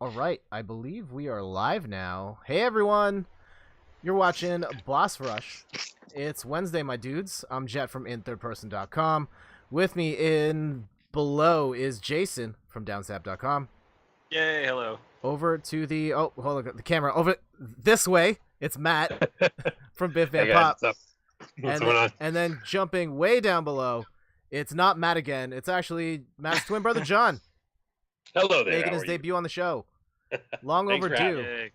All right, I believe we are live now. Hey everyone, you're watching Boss Rush. It's Wednesday, my dudes. I'm Jet from inthirdperson.com. With me in below is Jason from downsap.com. Yay, hello. Over to the hold on, the camera over this way. It's Matt from Biff Van Hey Pop. guys, what's going on? And then jumping way down below, it's not Matt again. It's actually Matt's twin brother John. Hello there. Making his debut on the show. Long Thanks for overdue.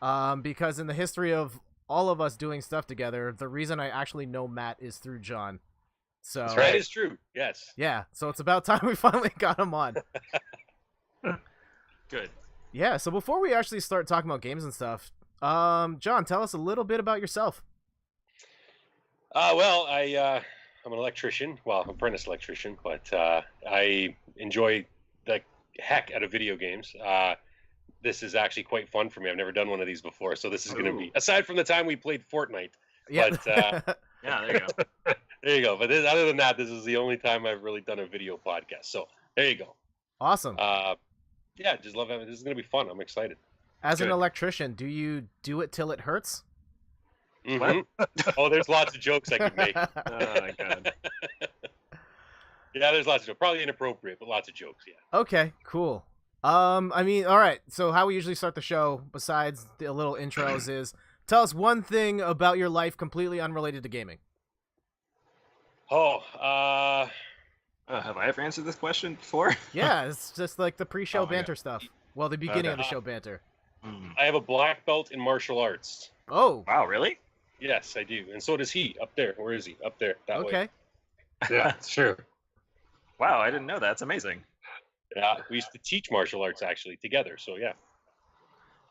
Yay. Because in the history of all of us doing stuff together, the reason I actually know Matt is through John. So That's right. That is true. Yes. Yeah, so it's about time we finally got him on. Good. Yeah, so before we actually start talking about games and stuff, John, tell us a little bit about yourself. I'm an electrician. Well, apprentice electrician, but I enjoy the heck out of video games. This is actually quite fun for me. I've never done one of these before, so this is going to be, aside from the time we played Fortnite. Yeah. But, Yeah, there you go. there you go. But other than that, this is the only time I've really done a video podcast. So there you go. Awesome. Yeah, just love it. This is going to be fun. I'm excited. As an Good. electrician, do you do it till it hurts? Mhm. Oh, there's lots of jokes I could make. Oh my god. Yeah, there's lots of jokes. Probably inappropriate, but lots of jokes, yeah. Okay, cool. All right. So how we usually start the show, besides the little intros, is tell us one thing about your life completely unrelated to gaming. Have I ever answered this question before? Yeah, it's just like the pre-show Oh my banter stuff. Well, the beginning of the Okay. show banter. I have a black belt in martial arts. Oh, Wow, really? Yes, I do. And so does he. Up there. Where is he? Up there. That way. okay. Yeah, it's true. Wow, I didn't know that. That's amazing. Yeah, we used to teach martial arts actually together. So yeah,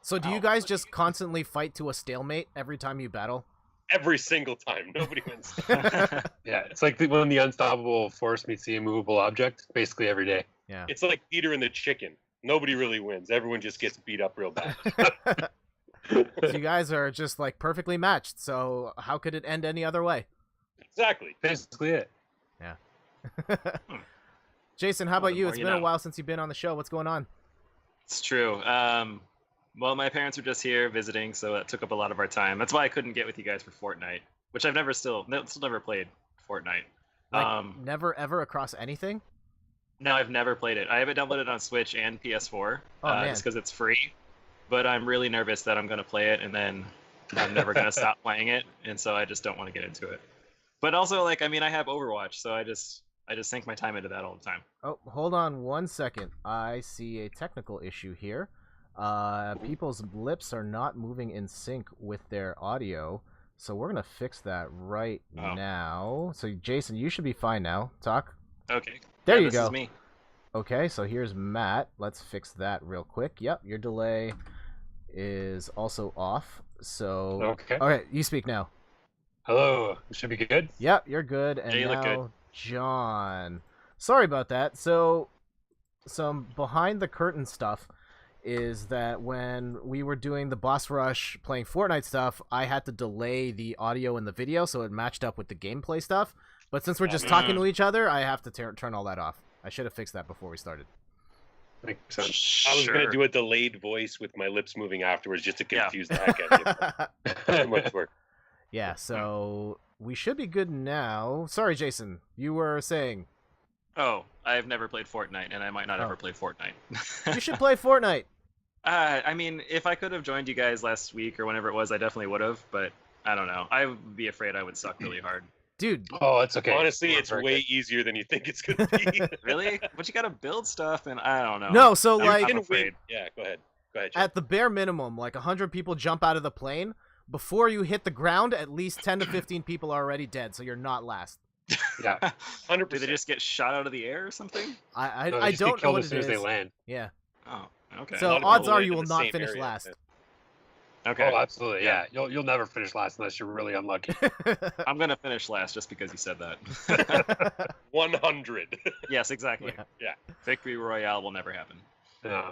So do you guys just constantly fight to a stalemate every time you battle? every single time, nobody wins. Yeah, it's like when the unstoppable force meets the immovable object, basically every day. Yeah. It's like Peter and the chicken. Nobody really wins. Everyone just gets beat up real bad. So you guys are just like perfectly matched. So how could it end any other way? Exactly. Basically it. Jason, how Well, about the you? more It's you been a know. while since you've been on the show. What's going on? It's true. Well, my parents were just here visiting, so that took up a lot of our time. That's why I couldn't get with you guys for Fortnite, which I've still never played Fortnite. Like, never ever across anything? No, I've never played it. I have it downloaded on Switch and PS4, Oh, man. just because it's free. But I'm really nervous that I'm going to play it and then I'm never going to stop playing it, and so I just don't want to get into it. But also, I have Overwatch, so I just sink my time into that all the time. Oh, hold on one second. I see a technical issue here. People's lips are not moving in sync with their audio, so we're gonna fix that right now. So Jason, you should be fine now. Talk. Okay. There Yeah, you this go. is me. Okay, so here's Matt. Let's fix that real quick. Yep, your delay is also off. So Okay. all right, you speak now. Hello. It should be good. Yep, you're good. And Yeah, you look now, good. John. Sorry about that. So, some behind the curtain stuff is that when we were doing the boss rush playing Fortnite stuff, I had to delay the audio and the video so it matched up with the gameplay stuff. But since we're just talking to each other, I have to turn all that off. I should have fixed that before we started. Makes sense. I was Sure. going to do a delayed voice with my lips moving afterwards just to confuse the heck out of you. Too much work. Yeah, so we should be good now. Sorry, Jason. You were saying Oh, I've never played Fortnite, and I might not Oh. ever play Fortnite. you should play Fortnite. I mean, if I could have joined you guys last week or whenever it was, I definitely would have. But I don't know. I would be afraid I would suck really hard. Dude, Oh, it's okay. Honestly, We're it's very way good. easier than you think it's going to be. Really? But you gotta build stuff, and I don't know. no, so You like can afraid. win. Yeah, go ahead. Go ahead. Jeff. at the bare minimum, like 100 people jump out of the plane. Before you hit the ground, at least 10 to 15 people are already dead, so you're not last. Yeah. 100%. Do they just get shot out of the air or something? I No, they I just get don't know killed what as it soon as they is. land. Yeah. Oh, okay. A So lot of odds people are land you in will the not same finish area. last. Okay. Oh, absolutely. Yeah. You'll never finish last unless you're really unlucky. I'm gonna finish last just because you said that. 100. Yes, exactly. Yeah. Victory Royale will never happen. Yeah.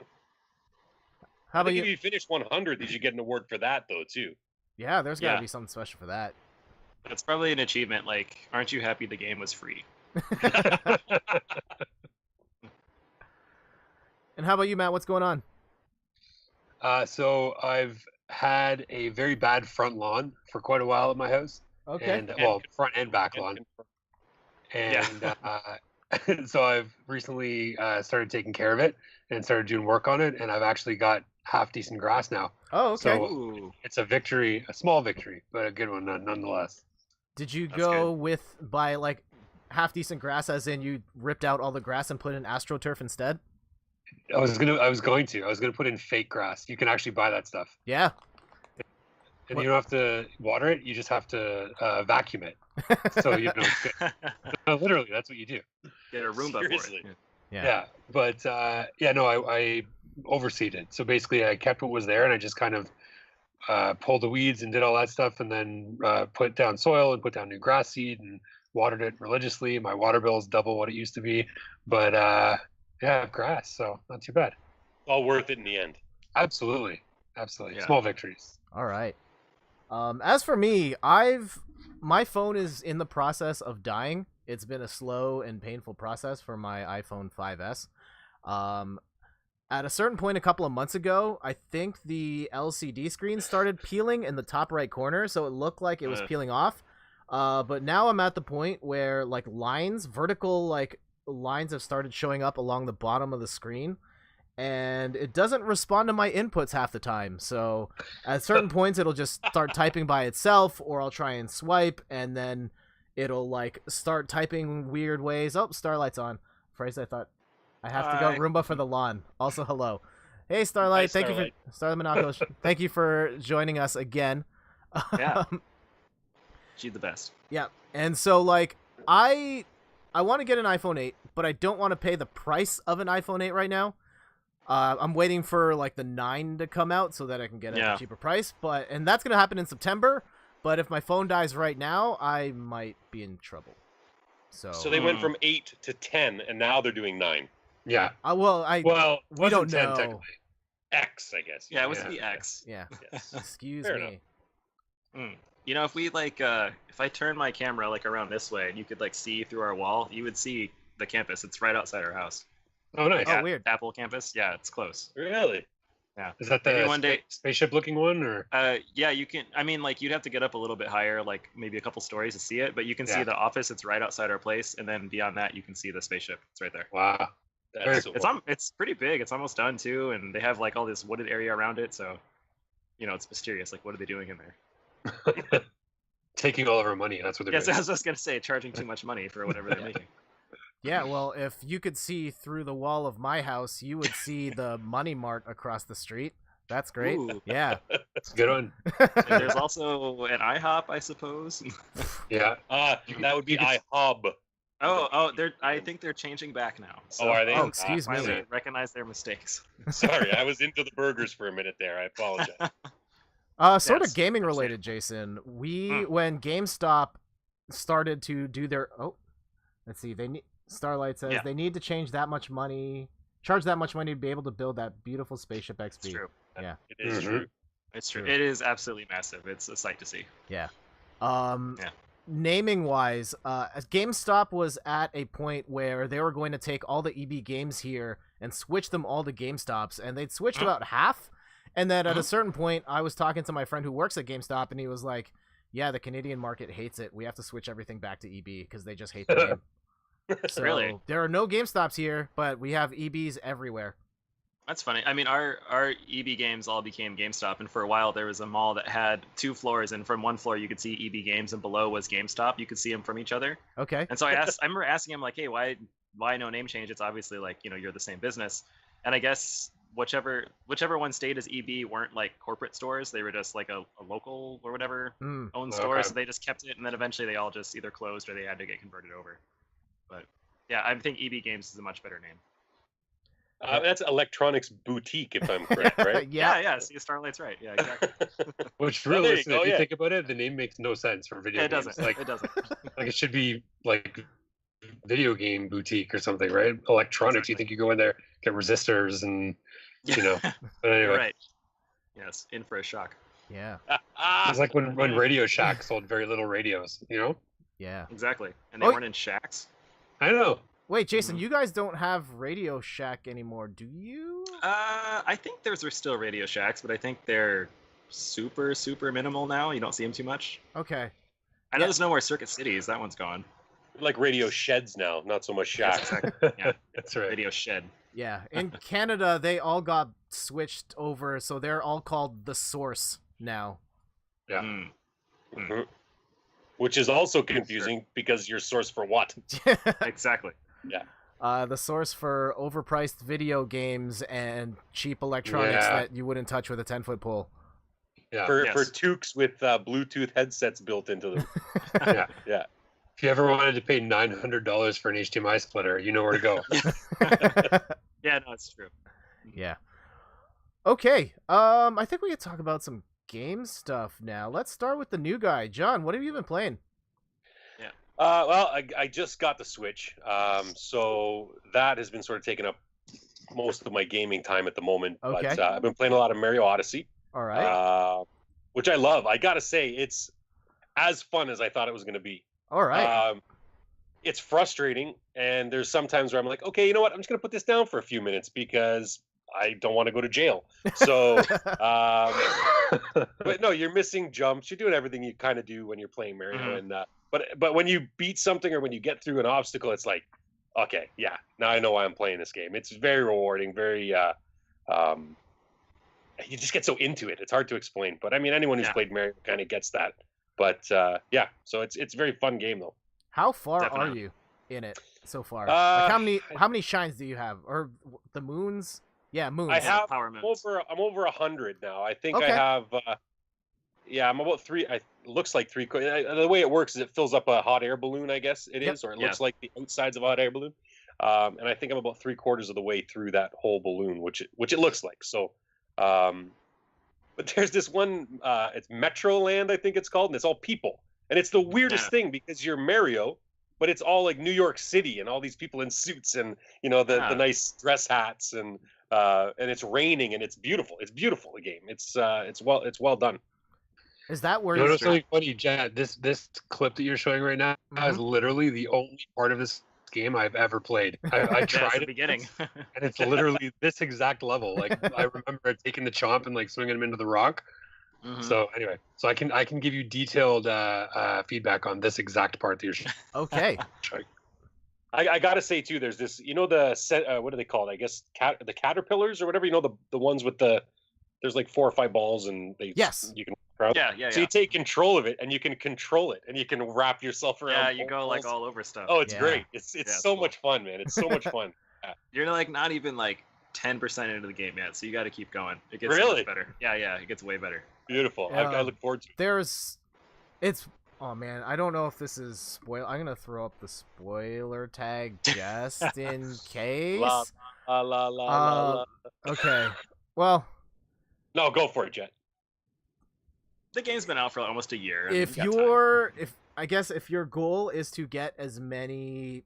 How I about think if you? you finish 100, you should get an award for that, though, too. Yeah, there's got to Yeah. be something special for that. That's probably an achievement. Like, aren't you happy the game was free? And how about you, Matt? What's going on? So I've had a very bad front lawn for quite a while at my house, Okay. and well, front and back lawn, and so I've recently started taking care of it and started doing work on it, and I've actually got half decent grass now. Oh, okay. So Ooh. it's a victory, a small victory, but a good one nonetheless. Did you That's go by like half decent grass, as in you ripped out all the grass and put in AstroTurf instead? I was going to put in fake grass. You can actually buy that stuff, Yeah. and What- you don't have to water it. You just have to vacuum it. So it's good. No, literally, that's what you do. Get a Roomba Seriously. for it. Yeah, but no, I overseed it. So basically, I kept what was there, and I just kind of pulled the weeds and did all that stuff, and then put down soil and put down new grass seed and watered it religiously. My water bill is double what it used to be, but yeah, I have grass, so not too bad. All worth it in the end. Absolutely. Yeah. Small victories. All right. As for me, my phone is in the process of dying. It's been a slow and painful process for my iPhone 5S. At a certain point a couple of months ago, I think the LCD screen started peeling in the top right corner, so it looked like it was peeling off. But now I'm at the point where like vertical lines have started showing up along the bottom of the screen, and it doesn't respond to my inputs half the time. So at certain points it'll just start typing by itself, or I'll try and swipe, and then it'll like start typing weird ways. Oh, Starlight's on. Phrase, I thought I have to go Hi. Roomba for the lawn. Also, hello. Hey, Starlight. Hi, Thank you for Starlight Monaco. Thank you for joining us again. Yeah. She's the best. Yeah. And so like I want to get an iPhone 8, but I don't want to pay the price of an iPhone 8 right now. I'm waiting for like the 9 to come out so that I can get it at a cheaper price, and that's going to happen in September. But if my phone dies right now, I might be in trouble. So they went from 8 to 10, and now they're doing 9. Yeah. well, we don't wasn't 10 know. technically. X, I guess. Yeah, it was Yeah. the X. Yeah. Yes. Excuse Fair me. enough. You know, if we if I turn my camera like around this way and you could like see through our wall, you would see the campus. It's right outside our house. Oh, nice. Oh, weird. Apple campus. Yeah, it's close. Really? Is that Maybe the one day- spaceship-looking one, or? Yeah, you can. I mean, like you'd have to get up a little bit higher, like maybe a couple stories to see it. But you can see Yeah. the office. It's right outside our place, and then beyond that, you can see the spaceship. It's right there. Wow. That's so It's pretty big. It's almost done too, and they have like all this wooded area around it. So, you know, it's mysterious. Like, what are they doing in there? Taking all of our money. That's what they're Yes, doing. I was just gonna say, charging too much money for whatever they're making. Yeah, well, if you could see through the wall of my house, you would see the Money Mart across the street. That's great. Ooh. Yeah. It's a good one. And there's also an IHOP, I suppose. Yeah. that would be you can- iHub. I think they're changing back now. So are they? Oh, excuse me. finally recognize their mistakes. Sorry, I was into the burgers for a minute there. I apologize. Sort of Yes, gaming I'm saying. related, Jason. When GameStop started to do their let's see, Starlight says Yeah. they need to charge that much money to be able to build that beautiful spaceship XP. It's true. Yeah. It is Mhm. true. It's true. True. It is absolutely massive. It's a sight to see. Yeah. Yeah. Naming wise, GameStop was at a point where they were going to take all the EB games here and switch them all to GameStops, and they'd switched about half. And then at a certain point, I was talking to my friend who works at GameStop, and he was like, "Yeah, the Canadian market hates it. We have to switch everything back to EB because they just hate the game." So Really? there are no GameStops here, but we have EBs everywhere. That's funny. I mean, our EB games all became GameStop, and for a while there was a mall that had 2 floors, and from one floor you could see EB games, and below was GameStop. You could see them from each other. Okay. And so I remember asking him like, "Hey, why no name change? It's obviously like, you know, you're the same business." And I guess whichever one stayed as EB weren't like corporate stores. They were just like a local or whatever owned store. Okay. So they just kept it, and then eventually they all just either closed or they had to get converted over. But yeah, I think EB Games is a much better name. That's Electronics Boutique, if I'm correct, right? Yeah. See, Starlight's right. Yeah, exactly. Which Well, there you realistically, go, if you yeah. think about it, the name makes no sense for video Yeah, it games. doesn't. Like, It doesn't. like it should be like video game boutique or something, right? Electronics. You Exactly. think you go in there, get resistors, and you know. But anyway, You're right. Yes, in for a shock. Yeah. it's like when Radio Shack sold very little radios. You know. Yeah. Exactly. And they Oh, weren't in shacks. I know. Wait, Jason, you guys don't have Radio Shack anymore, do you? I think there's still Radio Shacks, but I think they're super, super minimal now. You don't see them too much. Okay. I know Yeah. there's no more Circuit Cities. That one's gone. Like radio sheds now, not so much Yes, shacks. exactly. Yeah, That's right. Radio Shed. Yeah. In Canada, they all got switched over, so they're all called The Source now. Yeah. Mm. Mhm. Which is also confusing because your source for what? Exactly. The source for overpriced video games and cheap electronics Yeah. that you wouldn't touch with a 10-foot pole. Yeah. For Yes. toques with Bluetooth headsets built into them. Yeah. Yeah. If you ever wanted to pay $900 for an HDMI splitter, you know where to go. Yeah, no, it's true. Yeah. Okay. I think we could talk about some game stuff now. Let's start with the new guy, John. What have you been playing? Well, I just got the Switch, so that has been sort of taking up most of my gaming time at the moment. Okay. But I've been playing a lot of Mario Odyssey, All right. which I love. I gotta say, it's as fun as I thought it was going to be. All right. It's frustrating, and there's sometimes where I'm like, okay, you know what? I'm just going to put this down for a few minutes because I don't want to go to jail. So, but no, you're missing jumps. You're doing everything you kind of do when you're playing Mario, Mhm. and but when you beat something or when you get through an obstacle, it's like, okay, yeah, now I know why I'm playing this game. It's very rewarding, very you just get so into it. It's hard to explain, but I mean, anyone who's Yeah. played Mario kind of gets that. But yeah, so it's a very fun game though. How far are Definitely. you in it so far? Uh, like how many shines do you have? Or the moons? Yeah, moons. I have Power I'm moons. I'm over 100 now. I think Okay. I have yeah, I'm about three. Looks like three. The way it works is it fills up a hot air balloon, I guess it is, Yep. or it Yeah. looks like the outsides of a hot air balloon. And I think I'm about 3/4 of the way through that whole balloon, which it looks like. So, but there's this one. It's Metro Land, I think it's called, and it's all people, and it's the weirdest Yeah. thing because you're Mario, but it's all like New York City and all these people in suits and the Yeah. nice dress hats and it's raining and it's beautiful. It's beautiful. The game. It's well done. Is that where You know you what's really funny, Jet? This clip that you're showing right now is literally the only part of this game I've ever played. I Yeah, it's tried the it, beginning. and it's literally this exact level. Like I remember taking the chomp and like swinging him into the rock. Mhm. So anyway, so I can give you detailed feedback on this exact part that you're Okay. showing. I gotta say too, there's this. What are they called? I guess the caterpillars or whatever. The ones with there's like 4 or 5 balls and Yes. you can walk around. Yeah. So you take control of it and you can control it and you can wrap yourself around. Yeah, you go balls. like all over stuff. Oh, it's Yeah. great. It's Yeah, it's so cool. much fun, man. It's so much fun. You're like not even like 10% into the game yet, so you got to keep going. It gets Really? much better. Yeah, it gets way better. Beautiful. Yeah. I look forward to it. Oh man, I don't know if this is spoil. I'm gonna throw up the spoiler tag just in case. La, la la la la. Okay. Well, No, go for it, Jet. The game's been out for almost a year. I mean, if you got time. if your goal is to get as many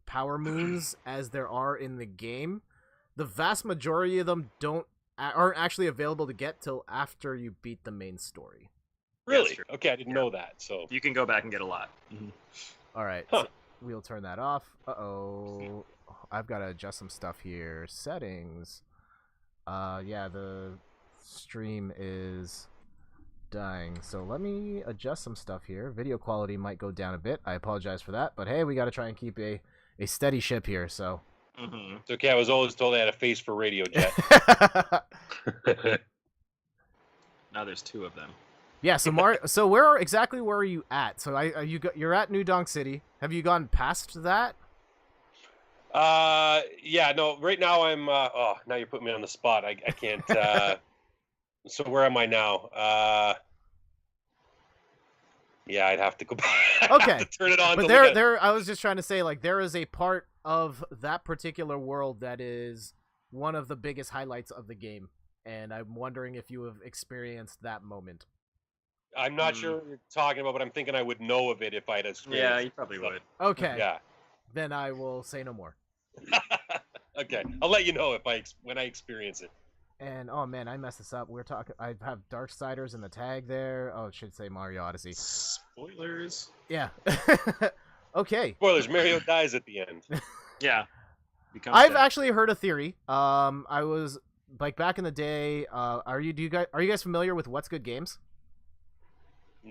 power moons as there are in the game, the vast majority of them aren't actually available to get till after you beat the main story. Yeah, that's Really? true. Okay, I didn't Yeah. know that. So You can go back and get a lot. All right, Huh. so we'll turn that off. Uh-oh. I've got to adjust some stuff here. Settings. Yeah, the stream is dying. So let me adjust some stuff here. Video quality might go down a bit. I apologize for that, but hey, we got to try and keep a steady ship here, so. Mm-hmm. it's okay. I was always told I had a face for radio, Jet. Now there's 2 of them. Yeah, so so where are you at? So you're at New Donk City. Have you gone past that? Yeah, no. Right now I'm. Oh, now you're putting me on the spot. I can't. So where am I now? Yeah, I'd have to go back. I'd have Okay. to turn it on. But to look at it. there I was just trying to say, like, there is a part of that particular world that is one of the biggest highlights of the game, and I'm wondering if you have experienced that moment. I'm not sure what you're talking about, but I'm thinking I would know of it if I'd experienced Yeah, it. you probably would. Okay. Yeah. Then I will say no more. Okay, I'll let you know when I experience it. And oh man, I messed this up. We're talking. I have Darksiders in the tag there. Oh, it should say Mario Odyssey. Spoilers. Yeah. Okay. Spoilers: Mario dies at the end. Yeah. I've actually heard a theory. I was like back in the day, are you guys familiar with What's Good Games?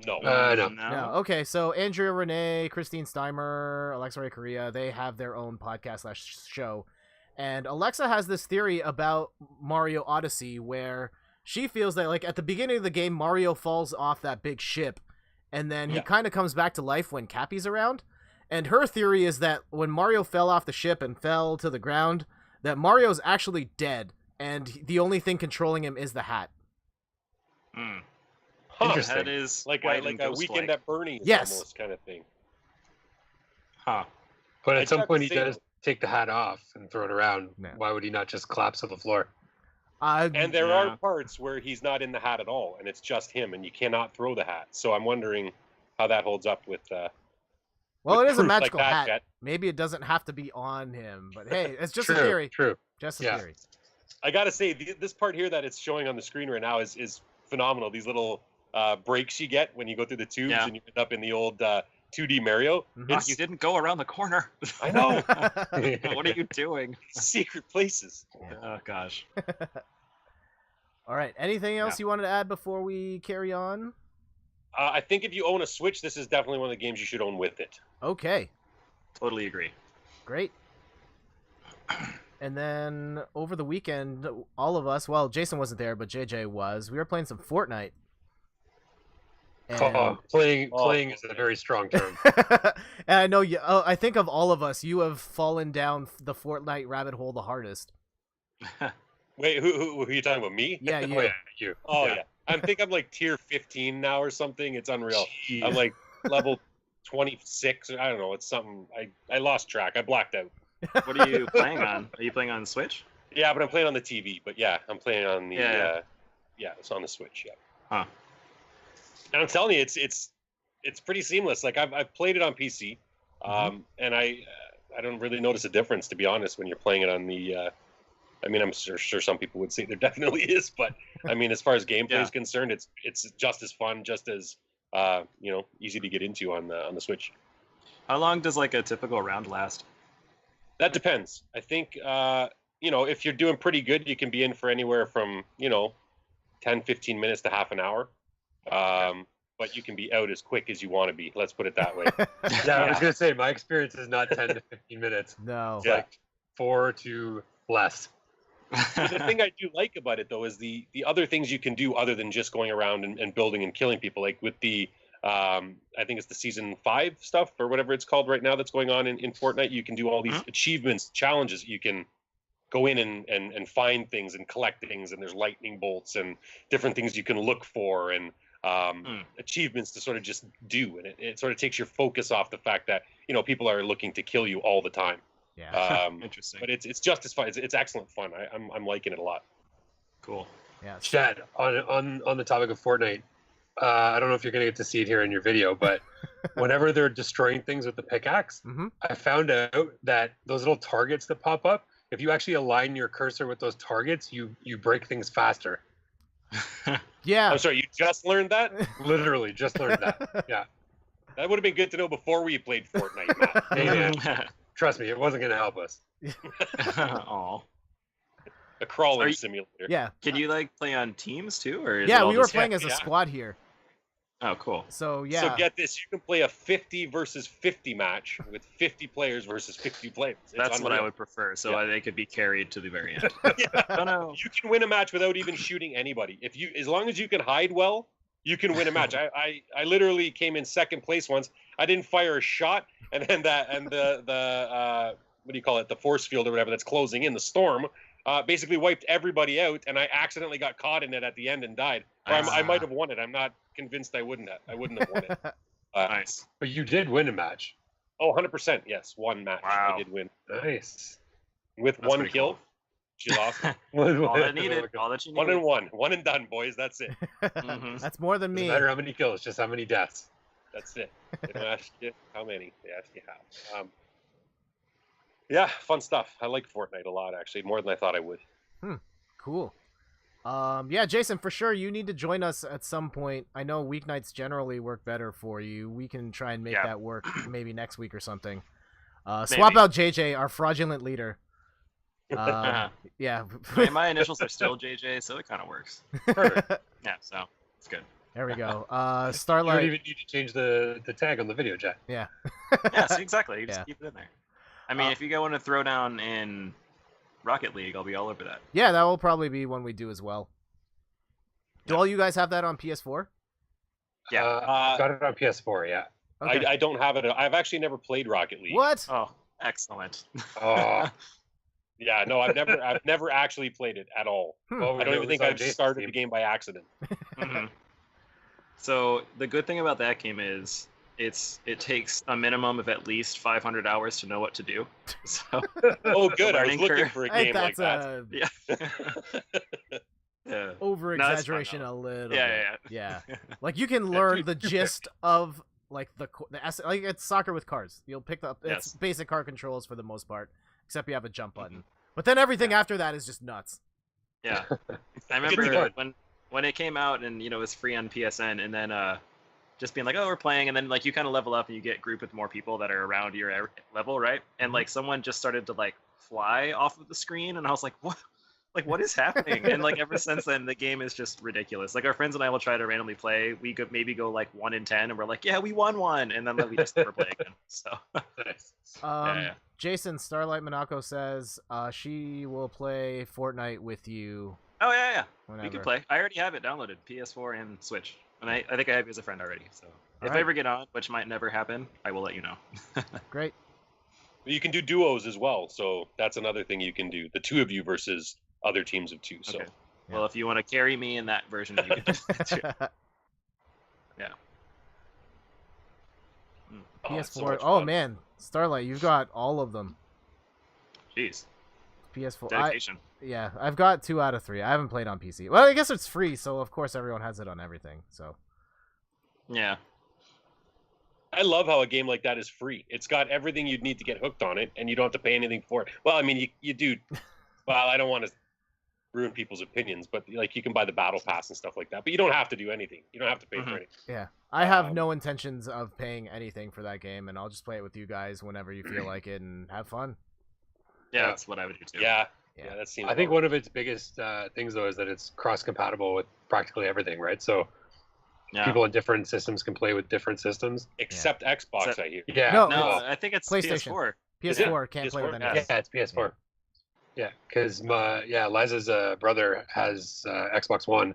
No. No. No. Okay, so Andrea Renee, Christine Steimer, Alexa Ray Korea, they have their own podcast / show. And Alexa has this theory about Mario Odyssey where she feels that, like, at the beginning of the game, Mario falls off that big ship, and then he kind of comes back to life when Cappy's around. And her theory is that when Mario fell off the ship and fell to the ground, that Mario's actually dead, and the only thing controlling him is the hat. Interesting. That is Like white a and ghost-like. Weekend at Bernie's Yes. almost kind of thing. Huh. But I at some tried point to he say- does take the hat off and throw it around. No. Why would he not just collapse to the floor? And there Yeah. are parts where he's not in the hat at all, and it's just him, and you cannot throw the hat. So I'm wondering how that holds up with. well, with it is a proof like magical that, hat. Jet. Maybe it doesn't have to be on him, but hey, it's just true, a theory. True. Just a Yeah. theory. I gotta say, this part here that it's showing on the screen right now is phenomenal. These little breaks you get when you go through the tubes Yeah. and you end up in the old 2D Mario. Mhm. You didn't go around the corner. I know. What are you doing? Secret places. Oh gosh. All right. Anything else you wanted to add before we carry on? I think if you own a Switch, this is definitely one of the games you should own with it. Okay. Totally agree. Great. And then over the weekend, all of us, well, Jason wasn't there, but JJ was. We were playing some Fortnite. And, Playing is a very strong term. and I know you. I think of all of us, you have fallen down the Fortnite rabbit hole the hardest. Wait, who are you talking about? Me? Yeah, you. Oh yeah, you. Oh yeah. I think I'm like tier 15 now or something. It's unreal. Jeez. I'm like level 26. I don't know. It's something. I lost track. I blacked out. What are you playing on? Are you playing on Switch? Yeah, but I'm playing on the TV. But yeah, I'm playing on the. Yeah. It's on the Switch. Yeah. Huh. And I'm telling you, it's pretty seamless. Like I've played it on PC, and I don't really notice a difference, to be honest, when you're playing it on the. I mean, I'm sure some people would say there definitely is, but I mean, as far as gameplay is concerned, it's just as fun, just as easy to get into on the Switch. How long does like a typical round last? That depends. I think if you're doing pretty good, you can be in for anywhere from 10, 15 minutes to half an hour. But you can be out as quick as you want to be. Let's put it that way. Yeah, I was gonna say my experience is not 10 to 15 minutes. No. It's like 4 to less. The thing I do like about it, though, is the other things you can do other than just going around and building and killing people. Like with the, I think it's the season 5 stuff or whatever it's called right now that's going on in Fortnite. You can do all these achievements, challenges. You can go in and find things and collect things. And there's lightning bolts and different things you can look for and achievements to sort of just do. And it sort of takes your focus off the fact that, people are looking to kill you all the time. Yeah. Interesting. But it's just as fun. It's excellent fun. I'm liking it a lot. Cool. Yeah. Chad, on the topic of Fortnite, I don't know if you're gonna get to see it here in your video, but whenever they're destroying things with the pickaxe, I found out that those little targets that pop up, if you actually align your cursor with those targets, you break things faster. Yeah. I'm sorry, you just learned that? Literally, just learned that. Yeah. That would have been good to know before we played Fortnite, Matt. Hey, man, trust me, it wasn't gonna help us. Aw. A crawling Are you- simulator. Yeah. Can you like play on teams too, or is it Yeah, all we were just- playing as a yeah. squad here. Oh, cool. So yeah. So get this, you can play a 50 versus 50 match with 50 players versus 50 players. It's That's what I unreal. would prefer. So Yeah. they could be carried to the very end. Yeah. Oh no. You can win a match without even shooting anybody. As long as you can hide well, you can win a match. I literally came in second place once. I didn't fire a shot, and then the what do you call it? The force field or whatever that's closing in, the storm, basically wiped everybody out, and I accidentally got caught in it at the end and died. Or I might have won it. I'm not convinced I wouldn't have. I wouldn't have won it. Nice. But you did win a match. Oh, 100%. Yes, one match Wow. I did win Nice. with That's one pretty kill. cool. She's awesome. All that needed. All that you One needed. and one. One and done, boys. That's it. Mhm. That's more than Doesn't me. matter how many kills, just how many deaths. That's it. They don't ask you how many. They ask you how. Yeah, fun stuff. I like Fortnite a lot, actually, more than I thought I would. Cool. Yeah, Jason, for sure, you need to join us at some point. I know weeknights generally work better for you. We can try and make Yeah. that work maybe next week or something. Swap out JJ, our fraudulent leader. Yeah. My initials are still JJ, so it kind of works. Perfect. Yeah, so it's good. There we go. You don't Starlight. even need to change the tag on the video chat. Yeah. Yeah, see, exactly. You just Yeah. keep it in there. I mean, if you go in a throwdown in Rocket League, I'll be all over that. Yeah, that will probably be one we do as well. Do all you guys have that on PS4? Yeah. I've got it on PS4. Yeah. Okay. I don't have it. I've actually never played Rocket League. What? Oh, excellent. Oh, Yeah, no, I've never actually played it at all. well, I don't even think I've Jason's started team. the game by accident. Mhm. So the good thing about that game is it takes a minimum of at least 500 hours to know what to do. So Oh, good. I was learning looking curve. for a I game think like that's that. a yeah. over No, it's fun, exaggeration though. a little Yeah, bit. Yeah. Like you can learn the gist of like like it's soccer with cars. You'll pick up it's Yes. basic car controls for the most part, except you have a jump button. But then everything after that is just nuts. Yeah. I Good to remember know. when it came out and it was free on PSN, and then just being like, oh, we're playing, and then like you kind of level up and you get grouped with more people that are around your level, right? And like someone just started to like fly off of the screen, and I was like, what? Like, what is happening? And like ever since then, the game is just ridiculous. Like our friends and I will try to randomly play. We could maybe go like 1 in 10, and we're like, yeah, we won one, and then we just never play again. So Nice. yeah. Jason Starlight Monaco says she will play Fortnite with you Oh yeah. whenever. We could play. I already have it downloaded, PS4 and Switch, and I think I have you as a friend already. So if Alright. I ever get on, which might never happen, I will let you know. Great. You can do duos as well, so that's another thing you can do. The two of you versus other teams of two. So Okay. Well, if you want to carry me in that version, you can do that too. Yeah. Oh, it's so PS4. much Oh fun. man, Starlight, you've got all of them. Jeez, PS4. dedication. Yeah, I've got 2 out of 3. I haven't played on PC. Well, I guess it's free, so of course everyone has it on everything. So Yeah. I love how a game like that is free. It's got everything you'd need to get hooked on it, and you don't have to pay anything for it. Well, I mean, you do. Well, I don't want to ruin people's opinions, but like you can buy the battle pass and stuff like that. But you don't have to do anything. You don't have to pay for Mhm. anything. yeah, I have Um, no intentions of paying anything for that game, and I'll just play it with you guys whenever you feel like it and have fun. Yeah, Yeah. that's what I would do too. Yeah, Yeah. yeah, that seems. I think about one of its biggest things though is that it's cross-compatible with practically everything, right? So Yeah. people on different systems can play with different systems. right. Except Xbox, Except- I hear. Yeah. No, No, it's I think it's PlayStation. PS4. PS4 can't play with PS4? anything. Yeah, it's PS4. Yeah, because Liza's brother has Xbox One,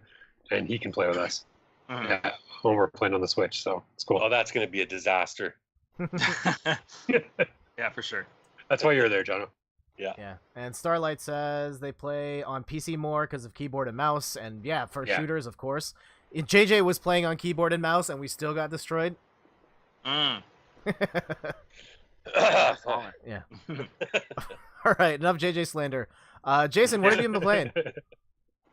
and he can play with us. Mhm. Yeah, when we're playing on the Switch, so it's cool. Oh, that's going to be a disaster. Yeah, for sure. That's why you're there, Jono. Yeah, and Starlight says they play on PC more because of keyboard and mouse, and yeah, for Yeah. shooters, of course. JJ was playing on keyboard and mouse, and we still got destroyed. Mm. Yeah. All right, enough JJ slander. Jason, what have you been playing?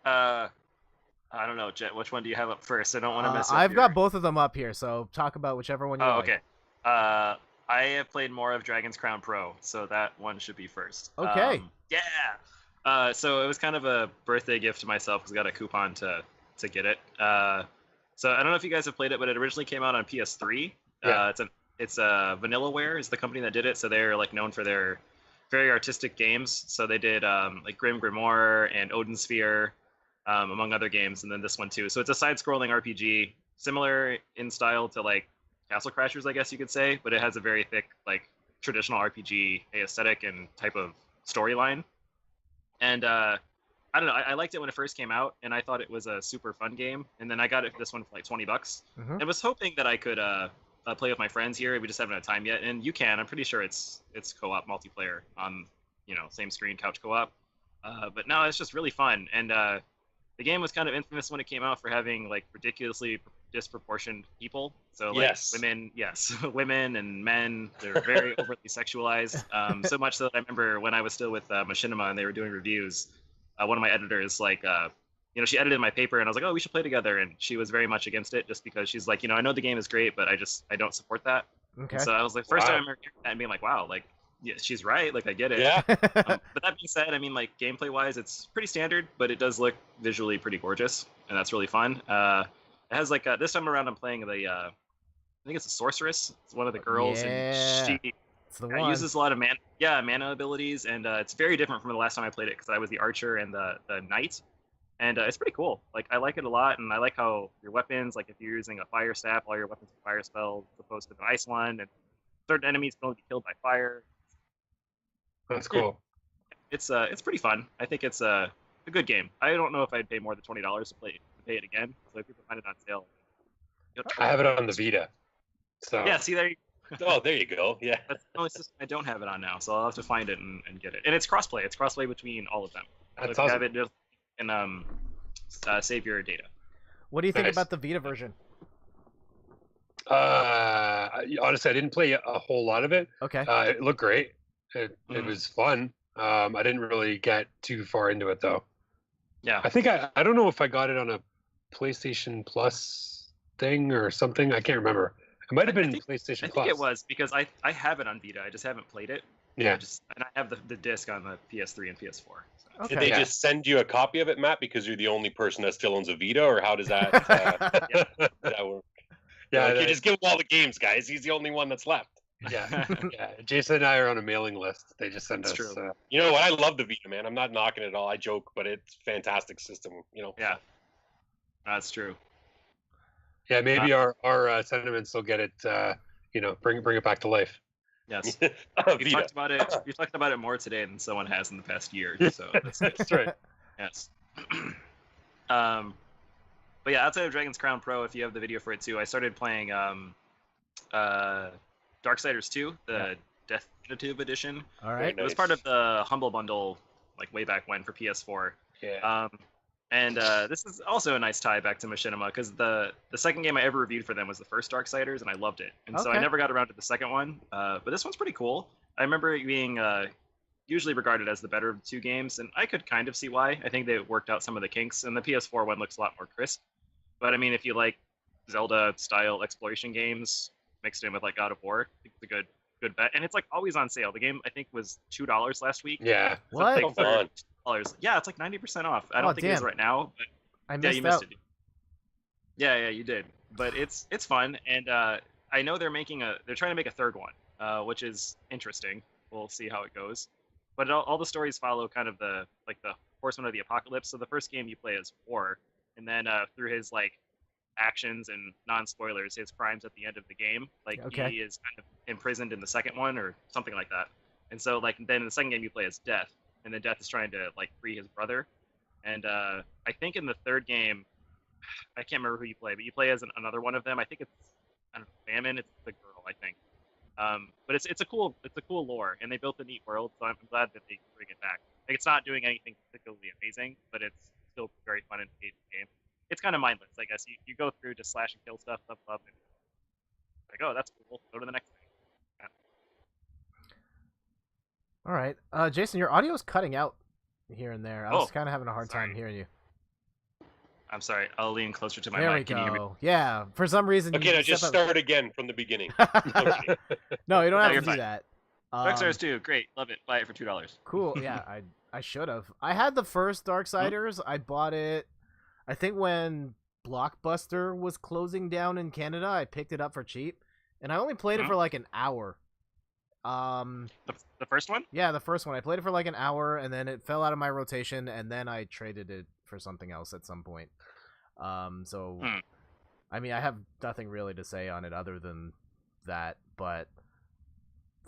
I don't know, Jet. Which one do you have up first? I don't want to miss. I've got both of them up here, so talk about whichever one you Oh, like. okay. I have played more of Dragon's Crown Pro, so that one should be first. Okay. Yeah. So it was kind of a birthday gift to myself because I got a coupon to get it. So I don't know if you guys have played it, but it originally came out on PS3. Yeah. It's Vanillaware is the company that did it, so they're like known for their very artistic games. So they did like Grim Grimoire and Odin Sphere, among other games, and then this one too. So it's a side-scrolling RPG, similar in style to like Castle Crashers, I guess you could say, but it has a very thick like traditional RPG aesthetic and type of storyline. And I don't know, I liked it when it first came out, and I thought it was a super fun game. And then I got it for this one for like $20. Mhm. I was hoping that I could play with my friends here. We just haven't had time yet, and you can. I'm pretty sure it's co-op multiplayer on same screen couch co-op. But no, it's just really fun. And the game was kind of infamous when it came out for having like ridiculously disproportioned people. So like Yes. women and men, they're very overtly sexualized. So much so that I remember when I was still with Machinima and they were doing reviews, one of my editors like she edited my paper and I was like, oh, we should play together, and she was very much against it just because she's like, I know the game is great, but I don't support that. Okay. And so I was like, first Wow. time I remember hearing that and being like, wow, like yeah, she's right, like I get it. Yeah. But that being said, I mean, like gameplay wise, it's pretty standard, but it does look visually pretty gorgeous, and that's really fun. It has like this time around, I'm playing the I think it's a sorceress. It's one of the girls, Yeah. and she That's the It one. uses a lot of mana abilities, and it's very different from the last time I played it because I was the archer and the knight, and it's pretty cool. Like I like it a lot, and I like how your weapons, like if you're using a fire staff, all your weapons are fire spells, as opposed to the ice one, and certain enemies can only be killed by fire. That's cool. It's pretty fun. I think it's a good game. I don't know if I'd pay more than $20 to pay it again. So if people find it on sale, I have it on the Vita. So yeah. See there. Oh, there you go. Yeah. That's the only system I don't have it on now, so I'll have to find it and get it. And it's crossplay. It's crossplay between all of them. So That's if you awesome. have it, and save your data. What do you think Nice. about the Vita version? Honestly, I didn't play a whole lot of it. Okay. It looked great. It Mhm. was fun. I didn't really get too far into it though. Yeah. I think I don't know if I got it on a PlayStation Plus thing or something. I can't remember. It might have been PlayStation I Plus. think it was because I have it on Vita. I just haven't played it. Yeah. And I have the disc on the PS3 and PS4. So. Okay. Did they Yeah. just send you a copy of it, Matt, because you're the only person that still owns a Vita, or how does that, does that work? Yeah, Like, you that- just give him all the games, guys. He's the only one that's left. yeah, yeah. Jason and I are on a mailing list. They just send That's us. true. You know what? I love the Vita, man. I'm not knocking it at all. I joke, but it's a fantastic system. You know. Yeah. That's true. Yeah, maybe our sentiments will get it. Bring it back to life. Yes. Oh, We Vita. talked about it. We talked about it more today than someone has in the past year. So that's good. That's right. Yes. But yeah, outside of Dragon's Crown Pro, if you have the video for it too, I started playing Darksiders 2, the Definitive Edition. All right. It was Nice. part of the Humble Bundle, like way back when for PS4. Yeah. And this is also a nice tie back to Machinima because the second game I ever reviewed for them was the first Darksiders, and I loved it. And so I Okay. never got around to the second one. But this one's pretty cool. I remember it being usually regarded as the better of the two games, and I could kind of see why. I think they worked out some of the kinks, and the PS4 one looks a lot more crisp. But I mean, if you like Zelda-style exploration games mixed in with like God of War, I think it's a good bet. And it's like always on sale. The game I think was $2 last week. Yeah. What? It's Come on. $30. Yeah, it's like 90% off. I Oh, don't think it is damn. right now, but I yeah, missed you missed out. it. Yeah, you did. But it's fun, and I know they're trying to make a third one, which is interesting. We'll see how it goes. But all the stories follow kind of the Horseman of the Apocalypse. So the first game you play as War, and then through his like actions and non-spoilers, his crimes at the end of the game, like Okay. he is kind of imprisoned in the second one or something like that. And so like then in the second game you play as Death, and then Death is trying to like free his brother. And I think in the third game, I can't remember who you play, but you play as another one of them. I think it's Famine. It's the girl, I think. But it's a cool lore, and they built a neat world. So I'm glad that they bring it back. Like it's not doing anything particularly amazing, but it's still very fun and engaging game. It's kind of mindless, I guess. You go through just slash and kill stuff, and like, oh, that's cool. Go to the next thing. All right. Jason, your audio's cutting out here and there. I was Oh, kind of having a hard time sorry. hearing you. I'm sorry. I'll lean closer to my There we mic. Can you hear me? go. Yeah. For some reason. Okay, you now just step up- start again from the beginning. No, you don't have you're to do fine. that. Darksiders 2, great, love it. Buy it for $2. Cool. Yeah, I should have. I had the first Darksiders. I bought it. I think when Blockbuster was closing down in Canada, I picked it up for cheap, and I only played it Mhm. for like an hour. The first one? Yeah, the first one. I played it for like an hour, and then it fell out of my rotation, and then I traded it for something else at some point. So, Hmm. I mean, I have nothing really to say on it other than that, but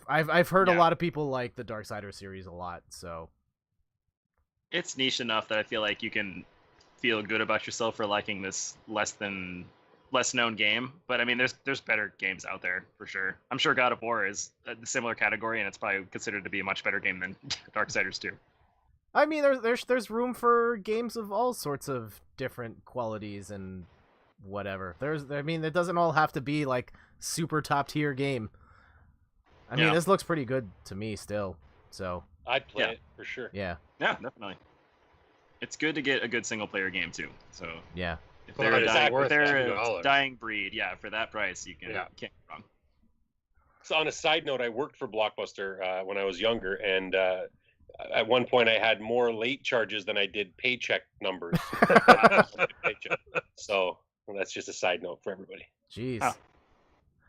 I've heard a Yeah. lot of people like the Darksiders series a lot, so It's niche enough that I feel like you can feel good about yourself for liking this less known game. But I mean, there's better games out there for sure. I'm sure God of War is a similar category, and it's probably considered to be a much better game than Darksiders 2. I mean, there's room for games of all sorts of different qualities and whatever. I mean, it doesn't all have to be like super top tier game. I mean, Yeah. this looks pretty good to me still. So I'd play Yeah. it for sure. yeah, Yeah, definitely. It's good to get a good single player game too. So yeah. if Well, they're, it's if worth they're a $2. dying breed, yeah, for that price, you Yeah. can't go wrong. So on a side note, I worked for Blockbuster when I was younger, and at one point I had more late charges than I did paycheck numbers. So that's just a side note for everybody. Jeez. Huh.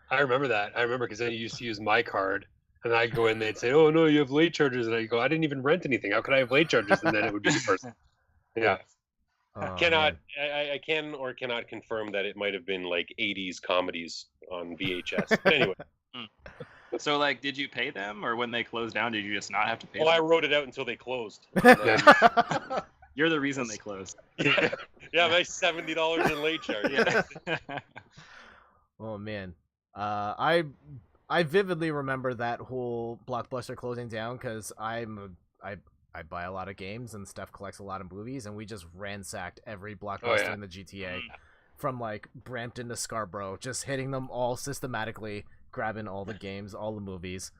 I remember that. I remember because I used to use my card, And I'd go in, they'd say, "Oh no, you have late charges," and I go, "I didn't even rent anything. How could I have late charges?" And then it would be worse. Yeah. Oh, Cannot man. I can or cannot confirm that it might have been like 80s comedies on VHS. But anyway, So like, did you pay them, or when they closed down, did you just not have to pay well, I them? wrote it out until they closed. You're the reason they closed. Yeah, my $70 in late charge. Yeah. Oh man, I vividly remember that whole Blockbuster closing down because I buy a lot of games and Steph collects a lot of movies, and we just ransacked every Blockbuster in the GTA, from like Brampton to Scarborough, just hitting them all systematically, grabbing all the games, all the movies.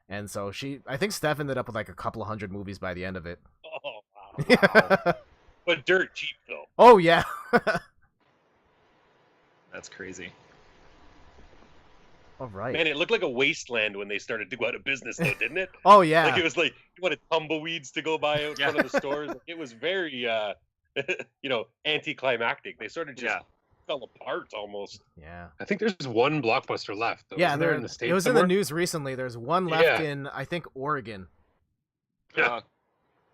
And so I think Steph ended up with like a couple of hundred movies by the end of it. Oh, wow. But dirt cheap though. Oh yeah. That's crazy. All right. Man, it looked like a wasteland when they started to go out of business, though, didn't it? Oh yeah. Like it was like you wanted tumbleweeds to go by out front of the stores. Like, it was very, anticlimactic. They sort of just fell apart almost. Yeah. I think there's one Blockbuster left. Though. Yeah, Isn't there in the States it was somewhere? in the news recently. There's one left in, I think, Oregon. Yeah. Oh,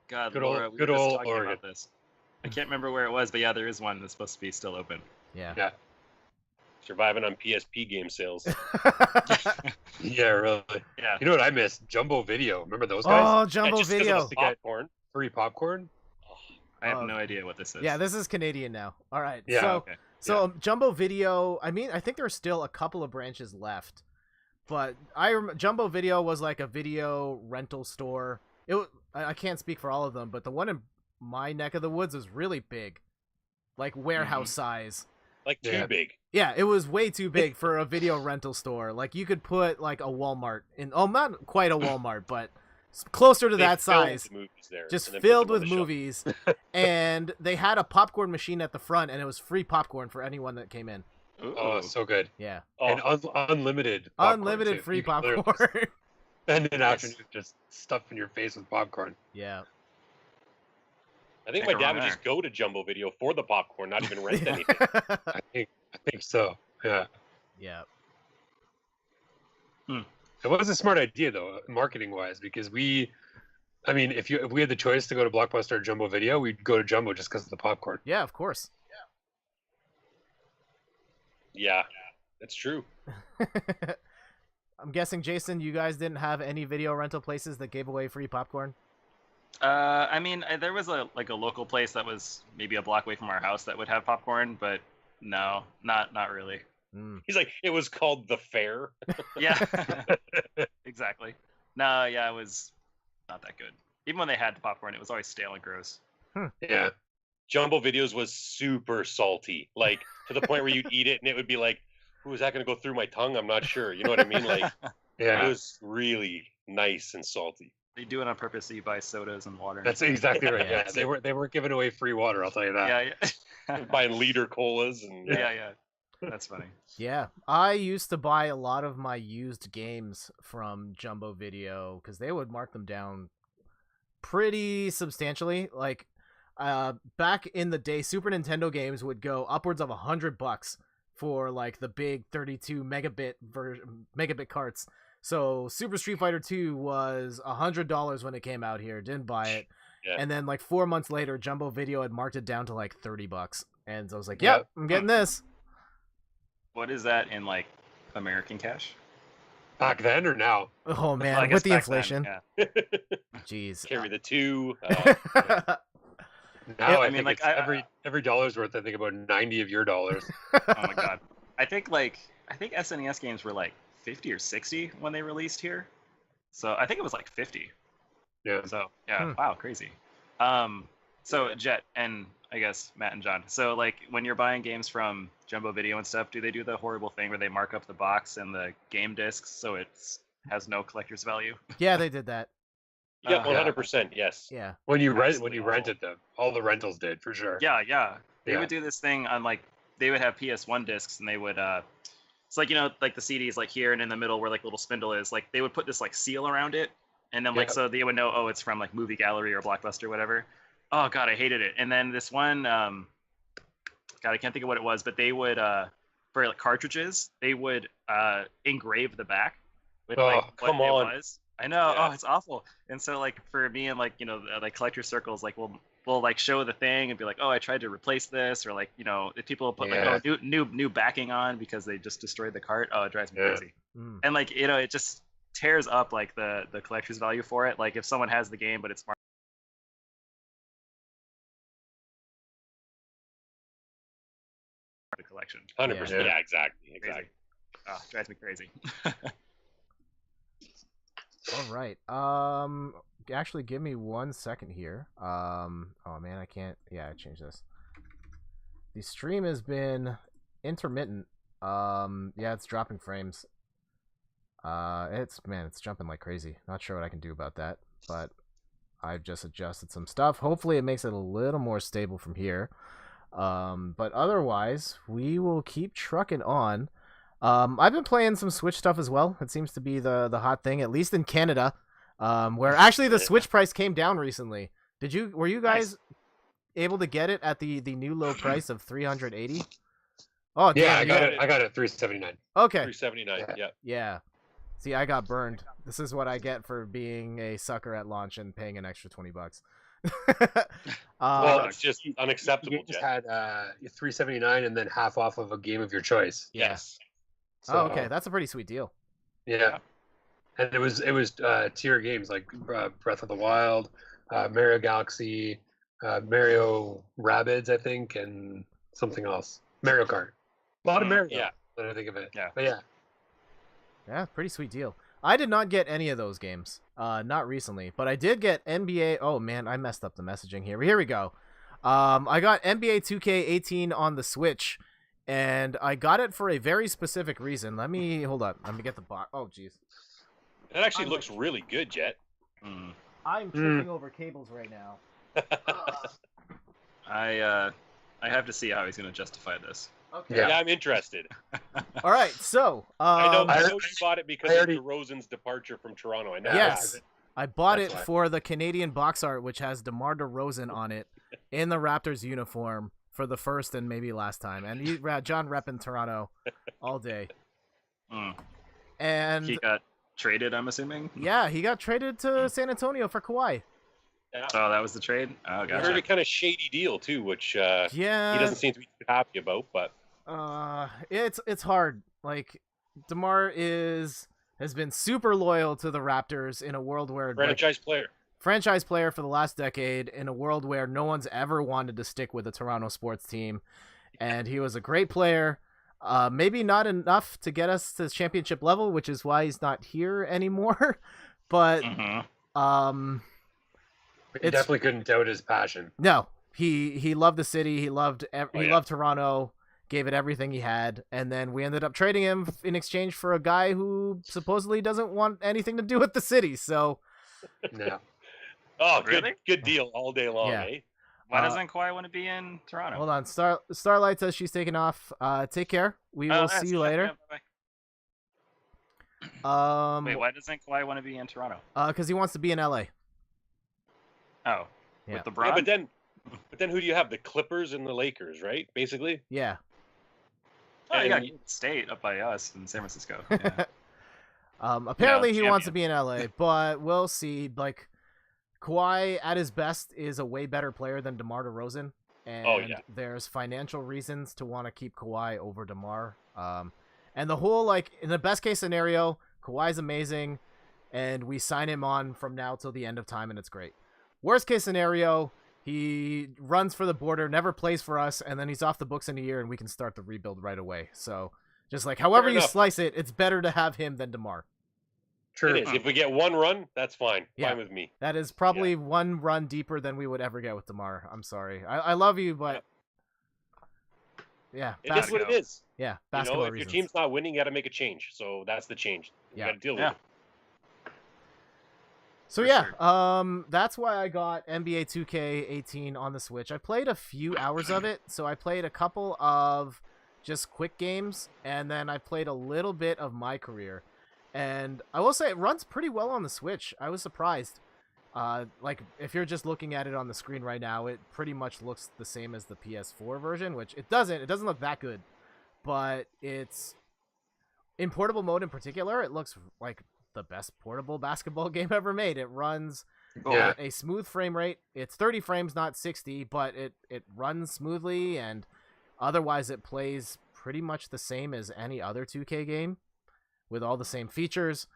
God, Good Laura, old- we good were just old talking Oregon. about this. I can't remember where it was, but yeah, there is one that's supposed to be still open. Yeah. Yeah. Surviving on PSP game sales. Yeah, really. Yeah. You know what I miss? Jumbo Video. Remember those guys? Oh, Jumbo just 'cause of Video. the popcorn. Free popcorn. I have no idea what this is. Yeah, this is Canadian now. All right. Yeah, So, okay. Jumbo Video. I mean, I think there's still a couple of branches left, but Jumbo Video was like a video rental store. I can't speak for all of them, but the one in my neck of the woods is really big, like warehouse size. Like too Yeah. big. Yeah, it was way too big for a video rental store. Like you could put like a Walmart in. Oh, not quite a Walmart, but closer to They that filmed size. movies there, Just and then put filled them on with the shelf. movies. And they had a popcorn machine at the front, and it was free popcorn for anyone that came in. Ooh. Oh, so good. Yeah, Oh, And unlimited. popcorn, unlimited too. free You can literally popcorn. just spend an Nice. afternoon just stuffing your face with popcorn. Yeah. I think Heck my dad around would there. just go to Jumbo Video for the popcorn, not even rent anything. I think so. Yeah. Yeah. It was a smart idea though, marketing wise, because if we had the choice to go to Blockbuster or Jumbo Video, we'd go to Jumbo just because of the popcorn. Yeah, of course. Yeah, that's true. I'm guessing, Jason, you guys didn't have any video rental places that gave away free popcorn? I mean, there was a local place that was maybe a block away from our house that would have popcorn, but no, not really. Mm. He's like, it was called the Fair. Yeah, exactly. No, yeah, it was not that good. Even when they had the popcorn, it was always stale and gross. Yeah. Jumbo Videos was super salty, like to the point where you'd eat it and it would be like, "Ooh, is that going to go through my tongue? I'm not sure." You know what I mean? Like Yeah. it was really nice and salty. They do it on purpose so you buy sodas and water. That's exactly right. Yeah. Yeah. They weren't giving away free water, I'll tell you that. yeah. Buying liter colas and Yeah. That's funny. Yeah, I used to buy a lot of my used games from Jumbo Video because they would mark them down pretty substantially. Like, back in the day, Super Nintendo games would go upwards of $100 for like the big 32 megabit carts. So Super Street Fighter 2 was $100 when it came out here. Didn't buy it, Yeah. and then like 4 months later, Jumbo Video had marked it down to like $30, and so I was like, Yeah. "Yep, I'm getting this." What is that in like American cash? Back then or now? Oh Well, I man, guess with the back then, inflation, yeah. jeez. carry the two. Now I I mean, think like, it's every dollar's worth. I think about 90 of your dollars. Oh my god. I think SNES games were like 50 or 60 when they released here. So I think it was like 50. Yeah. So yeah, Hmm. wow, crazy. So Jet and I guess Matt and John. So like when you're buying games from Jumbo Video and stuff, do they do the horrible thing where they mark up the box and the game discs so it has no collector's value? Yeah, they did that. Yeah, Yeah. 100%. Yes. Yeah. When you Absolutely rented them, all the rentals did for sure. Yeah. They Yeah. would do this thing on like they would have PS1 discs and they would it's like like the CD is like here and in the middle where like the little spindle is, like they would put this like seal around it and then like Yeah. so they would know, oh, it's from like Movie Gallery or Blockbuster or whatever. Oh god, I hated it. And then this one god, I can't think of what it was, but they would for like cartridges, they would engrave the back with Oh, like what come it on. was. I know. Yeah. Oh, it's awful. And so like for me and like like collector circles, like we'll like show the thing and be like, oh, I tried to replace this, or like if people put like Yeah. new backing on because they just destroyed the cart. Oh, it drives me Yeah. crazy. Mm. And like it just tears up like the collector's value for it. Like if someone has the game but it's marked the collection. 100%. Yeah. Yeah, exactly. Crazy. Exactly. Oh, it drives me crazy. All right. Actually, give me 1 second here. Oh man, I can't. Yeah, I changed this. The stream has been intermittent. Yeah, it's dropping frames. It's jumping like crazy. Not sure what I can do about that, but I've just adjusted some stuff. Hopefully, it makes it a little more stable from here. But otherwise, we will keep trucking on. I've been playing some Switch stuff as well. It seems to be the hot thing, at least in Canada, where actually the Switch price came down recently. Were you guys able to get it at the new low price of $380? Oh, Yeah, damn, I got it at $379. Okay. 379. Yeah. Yeah. Yeah. See, I got burned. This is what I get for being a sucker at launch and paying an extra $20. Well, Uh, it's just unacceptable. You just Jet. had $379 and then half off of a game of your choice. yeah. Yes. Oh, okay. That's a pretty sweet deal. Yeah. And it was tier games like Breath of the Wild, Mario Galaxy, Mario Rabbids, I think, and something else. Mario Kart. A lot of Mario. Yeah. When I think of it. Yeah. But yeah. Yeah, pretty sweet deal. I did not get any of those games. Not recently, but I did get NBA. Oh man, I messed up the messaging here. Here we go. I got NBA 2K18 on the Switch, and I got it for a very specific reason. Hold on. Let me get the box. Oh jeez. That actually looks really good, Jet. Mm. I'm tripping over cables right now. I have to see how he's going to justify this. Okay. Yeah. Yeah, I'm interested. All right. So, I know I- you bought it because I already- of DeRozan's departure from Toronto. I know. Yes, I bought That's it why. for the Canadian box art, which has DeMar DeRozan on it in the Raptors uniform for the first and maybe last time. And John repping Toronto all day. Mm. And He got traded, I'm assuming. yeah, he got traded to San Antonio for Kawhi. Yeah. Oh, that was the trade. Oh, I gotcha. heard a kind of shady deal too, which he Yeah, doesn't seem to be too happy about. But it's hard. Like DeMar has been super loyal to the Raptors in a world where franchise player. for the last decade in a world where no one's ever wanted to stick with a Toronto sports team, and he was a great player. Maybe not enough to get us to championship level, which is why he's not here anymore. But Mhm. But you definitely couldn't doubt his passion. no, he loved the city. He loved yeah. loved Toronto. Gave it everything he had, and then we ended up trading him in exchange for a guy who supposedly doesn't want anything to do with the city. So Yeah. Oh, Really? good deal all day long, Yeah. eh? Why Uh, doesn't Kawhi want to be in Toronto? hold on, Starlight says she's taking off. Take care. We will see you later. Wait, why doesn't Kawhi want to be in Toronto? Because he wants to be in LA. Oh, Yeah. with the Yeah, LeBron? but then who do you have? The Clippers and the Lakers, right? Basically. Yeah. Oh, you got and- Golden State up by us in San Francisco. Yeah. Apparently he wants to champion. be in LA, but we'll see. Like Kawhi at his best is a way better player than DeMar DeRozan, and there's financial reasons to want to keep Kawhi over DeMar. And the whole like in the best case scenario, Kawhi's amazing, and we sign him on from now till the end of time, and it's great. Worst case scenario, he runs for the border, never plays for us, and then he's off the books in a year, and we can start the rebuild right away. So, just like however Fair you enough. slice it, it's better to have him than DeMar. True. It is. If we get one run, that's fine. Yeah. Fine with me. That is probably one run deeper than we would ever get with DeMar. I'm sorry. I love you, but yeah, It is what it is. yeah, You basketball know, if reasons. your team's not winning, you got to make a change. So that's the change. You Yeah. got to deal with Yeah. it. So For yeah, sure. that's why I got NBA 2K18 on the Switch. I played a few hours of it, so I played a couple of just quick games, and then I played a little bit of My Career. And I will say it runs pretty well on the Switch. I was surprised. Like if you're just looking at it on the screen right now, it pretty much looks the same as the PS4 version, which it doesn't. It doesn't look that good, but it's in portable mode in particular. It looks like the best portable basketball game ever made. It runs Yeah. at a smooth frame rate. It's 30 frames, not 60, but it runs smoothly, and otherwise it plays pretty much the same as any other 2K game with all the same features.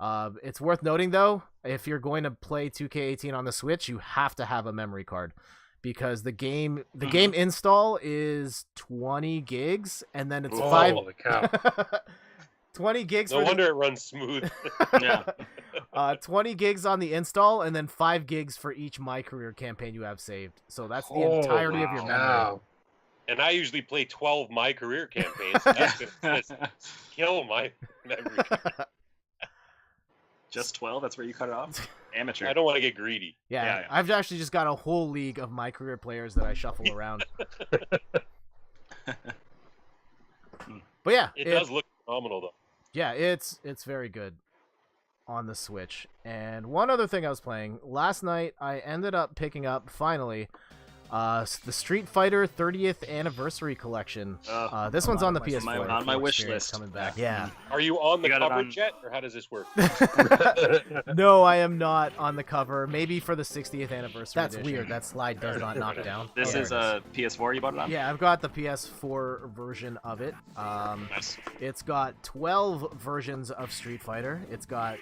It's worth noting, though, if you're going to play 2K18 on the Switch, you have to have a memory card, because the game install is 20 gigs, and then it's Holy cow. 20 gigs. No wonder it runs smooth. Yeah. 20 gigs on the install, and then 5 gigs for each My Career campaign you have saved. So that's the entirety of your memory. Wow. And I usually play 12 My Career campaigns. So that's gonna just kill my memory. Just 12? That's where you cut it off? Amateur. I don't want to get greedy. Yeah, I've actually just got a whole league of My Career players that I shuffle around. But yeah, It does look phenomenal, though. Yeah, it's very good on the Switch. And one other thing I was playing last night, I ended up picking up finally the Street Fighter 30th Anniversary Collection. This one's on the PS4. On my wish list. Coming back. Yeah. Are you on the You got it coverage yet, or how does this work? No, I am not on the cover. Maybe for the 60th anniversary. That's edition. weird. That slide does not knock down. This is a PS4 you bought it on? Yeah, I've got the PS4 version of it. Nice. It's got 12 versions of Street Fighter. It's got,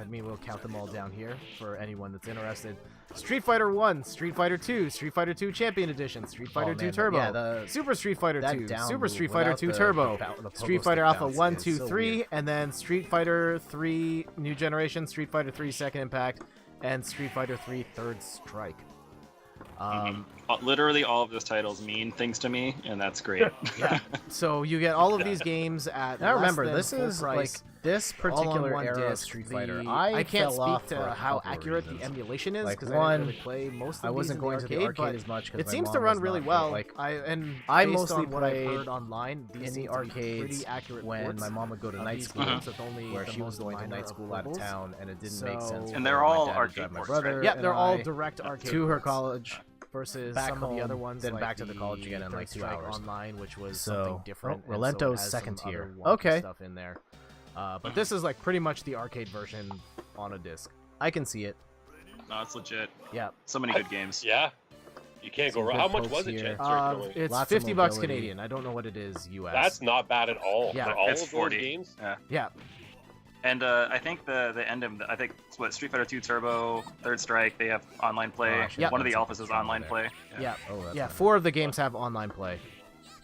we'll count them all down here for anyone that's interested. Street Fighter 1, Street Fighter 2, Street Fighter 2 Champion Edition, Street Fighter 2 Turbo, yeah, the Super Street Fighter 2, down Super move Street Fighter without 2 the Turbo, pogo Street stick Fighter Alpha bounce 1, is 2, so 3, weird. and then Street Fighter 3 New Generation, Street Fighter 3 Second Impact, and Street Fighter 3 Third Strike. Literally all of those titles mean things to me, and that's great. Yeah. So you get all of these games at Now remember, less this than full is price. like this All on particular one era of disc. Street Fighter. I can't fell off speak for to a how couple of accurate the reasons. emulation is, Like, because I didn't one, really play most of I these wasn't in going the to arcade, the arcade but as much because it seems to run really well. I mostly based on what I've played heard online, these in the seem to be arcades pretty accurate when ports my mom would go to of night these school, games with only where the she was most going to minor night of school out of quibbles. town, and it didn't make sense. So- And they're for my all dad to arcade drive my ports, brother right? Yeah, and they're all I direct arcade to her ports. college, versus back some of the home, other ones, then like back to the college again in Third like 2 Strike hours. Online, which was So, something different. oh, and so it Relento's has second some tier. other wonky Okay. stuff in there. But this is like pretty much the arcade version on a disc. I can see it. No, it's legit. Yeah. So many good games. Yeah. You can't go Some wrong. good How much folks was it, here. Jen? Sorry, go away. It's Lots of $50 mobility. Canadian. I don't know what it is US. That's not bad at all. Yeah. For all It's of 40. those games. Yeah. And I think the end of I think it's what Street Fighter 2 Turbo, Third Strike, they have online play. Oh, actually, Yeah. One of the that's alphas is something wrong online there. play. Yeah. Oh, that's Yeah, not 4 of the games have online play.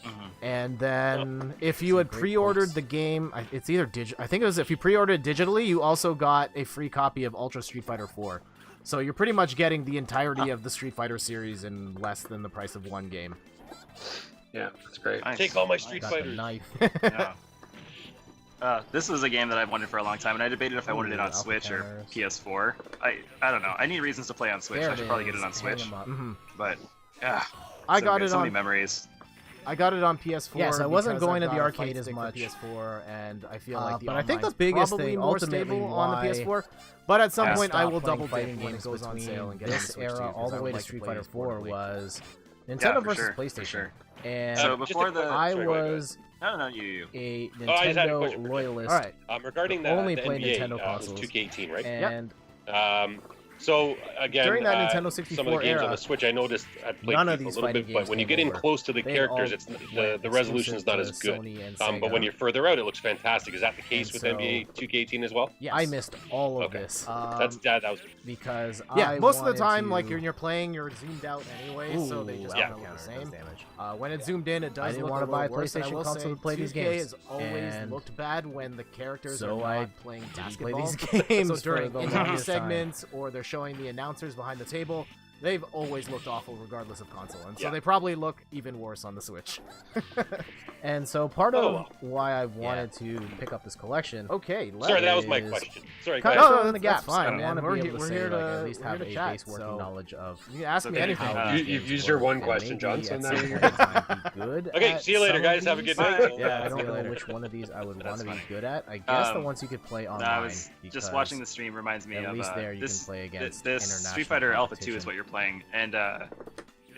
Mhm. And then if you Some had great pre-ordered points. the game, it's either I think it was if you pre-ordered it digitally, you also got a free copy of Ultra Street Fighter 4. So you're pretty much getting the entirety of the Street Fighter series in less than the price of one game. Yeah, that's great. Nice. Take all my Street got the Fighters. knife. Yeah. This is a game that I've wanted for a long time, and I debated if I wanted it on Alpha Switch or counters. PS4. I don't know. I need reasons to play on Switch. There I should it probably get it is. on Switch. Hang 'em up. hmm But yeah, I so got good. it so on. many memories. I got it on PS4. Yes, I wasn't because going I've to the got a fight arcade as stick for much. PS4, and I feel like the but I think the online's biggest probably thing, more ultimately, stable on the why PS4. But at some I point, I stopped will playing double dip fighting when it games goes on between sale and get it on this Switch too, era 'cause all I the would way to like Street play Fighter these 4 portably. was Nintendo Yeah, for versus sure, for PlayStation. sure. And So just before a quick- the- I sorry, go ahead. was No, you. a Oh, I just had a Nintendo question for you. loyalist. All right. Regarding the, Only the played NBA, Nintendo it was consoles. 2K18, right? And So again, During that Nintendo some of 64 the games on era, the Switch, I noticed I played none of FIFA these a little fighting bit, but games when you came get in over. close to the They characters, all it's went the resolution's exclusive not to as good. Sony and But Sega. when you're further out, it looks fantastic. Is that the case And with so- NBA 2K18 as well? Yes. I missed all of Okay. this That was because Yeah, I most of the wanted time, to... like when you're playing, you're zoomed out anyway, so they just yeah. don't look the same. Damage. When it's zoomed in, it does I didn't look wanna a buy a little worse, and I PlayStation will console say to play these 2K games, has always and looked bad when the characters so are I not playing didn't play basketball. these games So for during the interview longest time. segments or they're showing the announcers behind the table, they've always looked awful regardless of console, and so Yeah. they probably look even worse on the Switch. And so part of Oh, well. why I wanted to pick up this collection. Okay, sorry. That was my is question. Sorry, go Kind ahead. of No, fill in the that's gaps. fine, I man. want to We're be he- able to we're say, here like, to- at least we're have here a to chat, base working so- knowledge of You can ask It's me okay. anything. Uh, these You've games used your work, one and question, John, maybe so at now some you're point in time be good Okay, at see you later, some of guys. Have a these. good night. Bye. Yeah, I See don't you know later. which one of these I would want That's to be funny. good at. I guess the Um, ones you could play No, online. I was just because watching the stream reminds me at of least there you this. can play against this international Street Fighter Alpha 2 is competition. what you're playing, and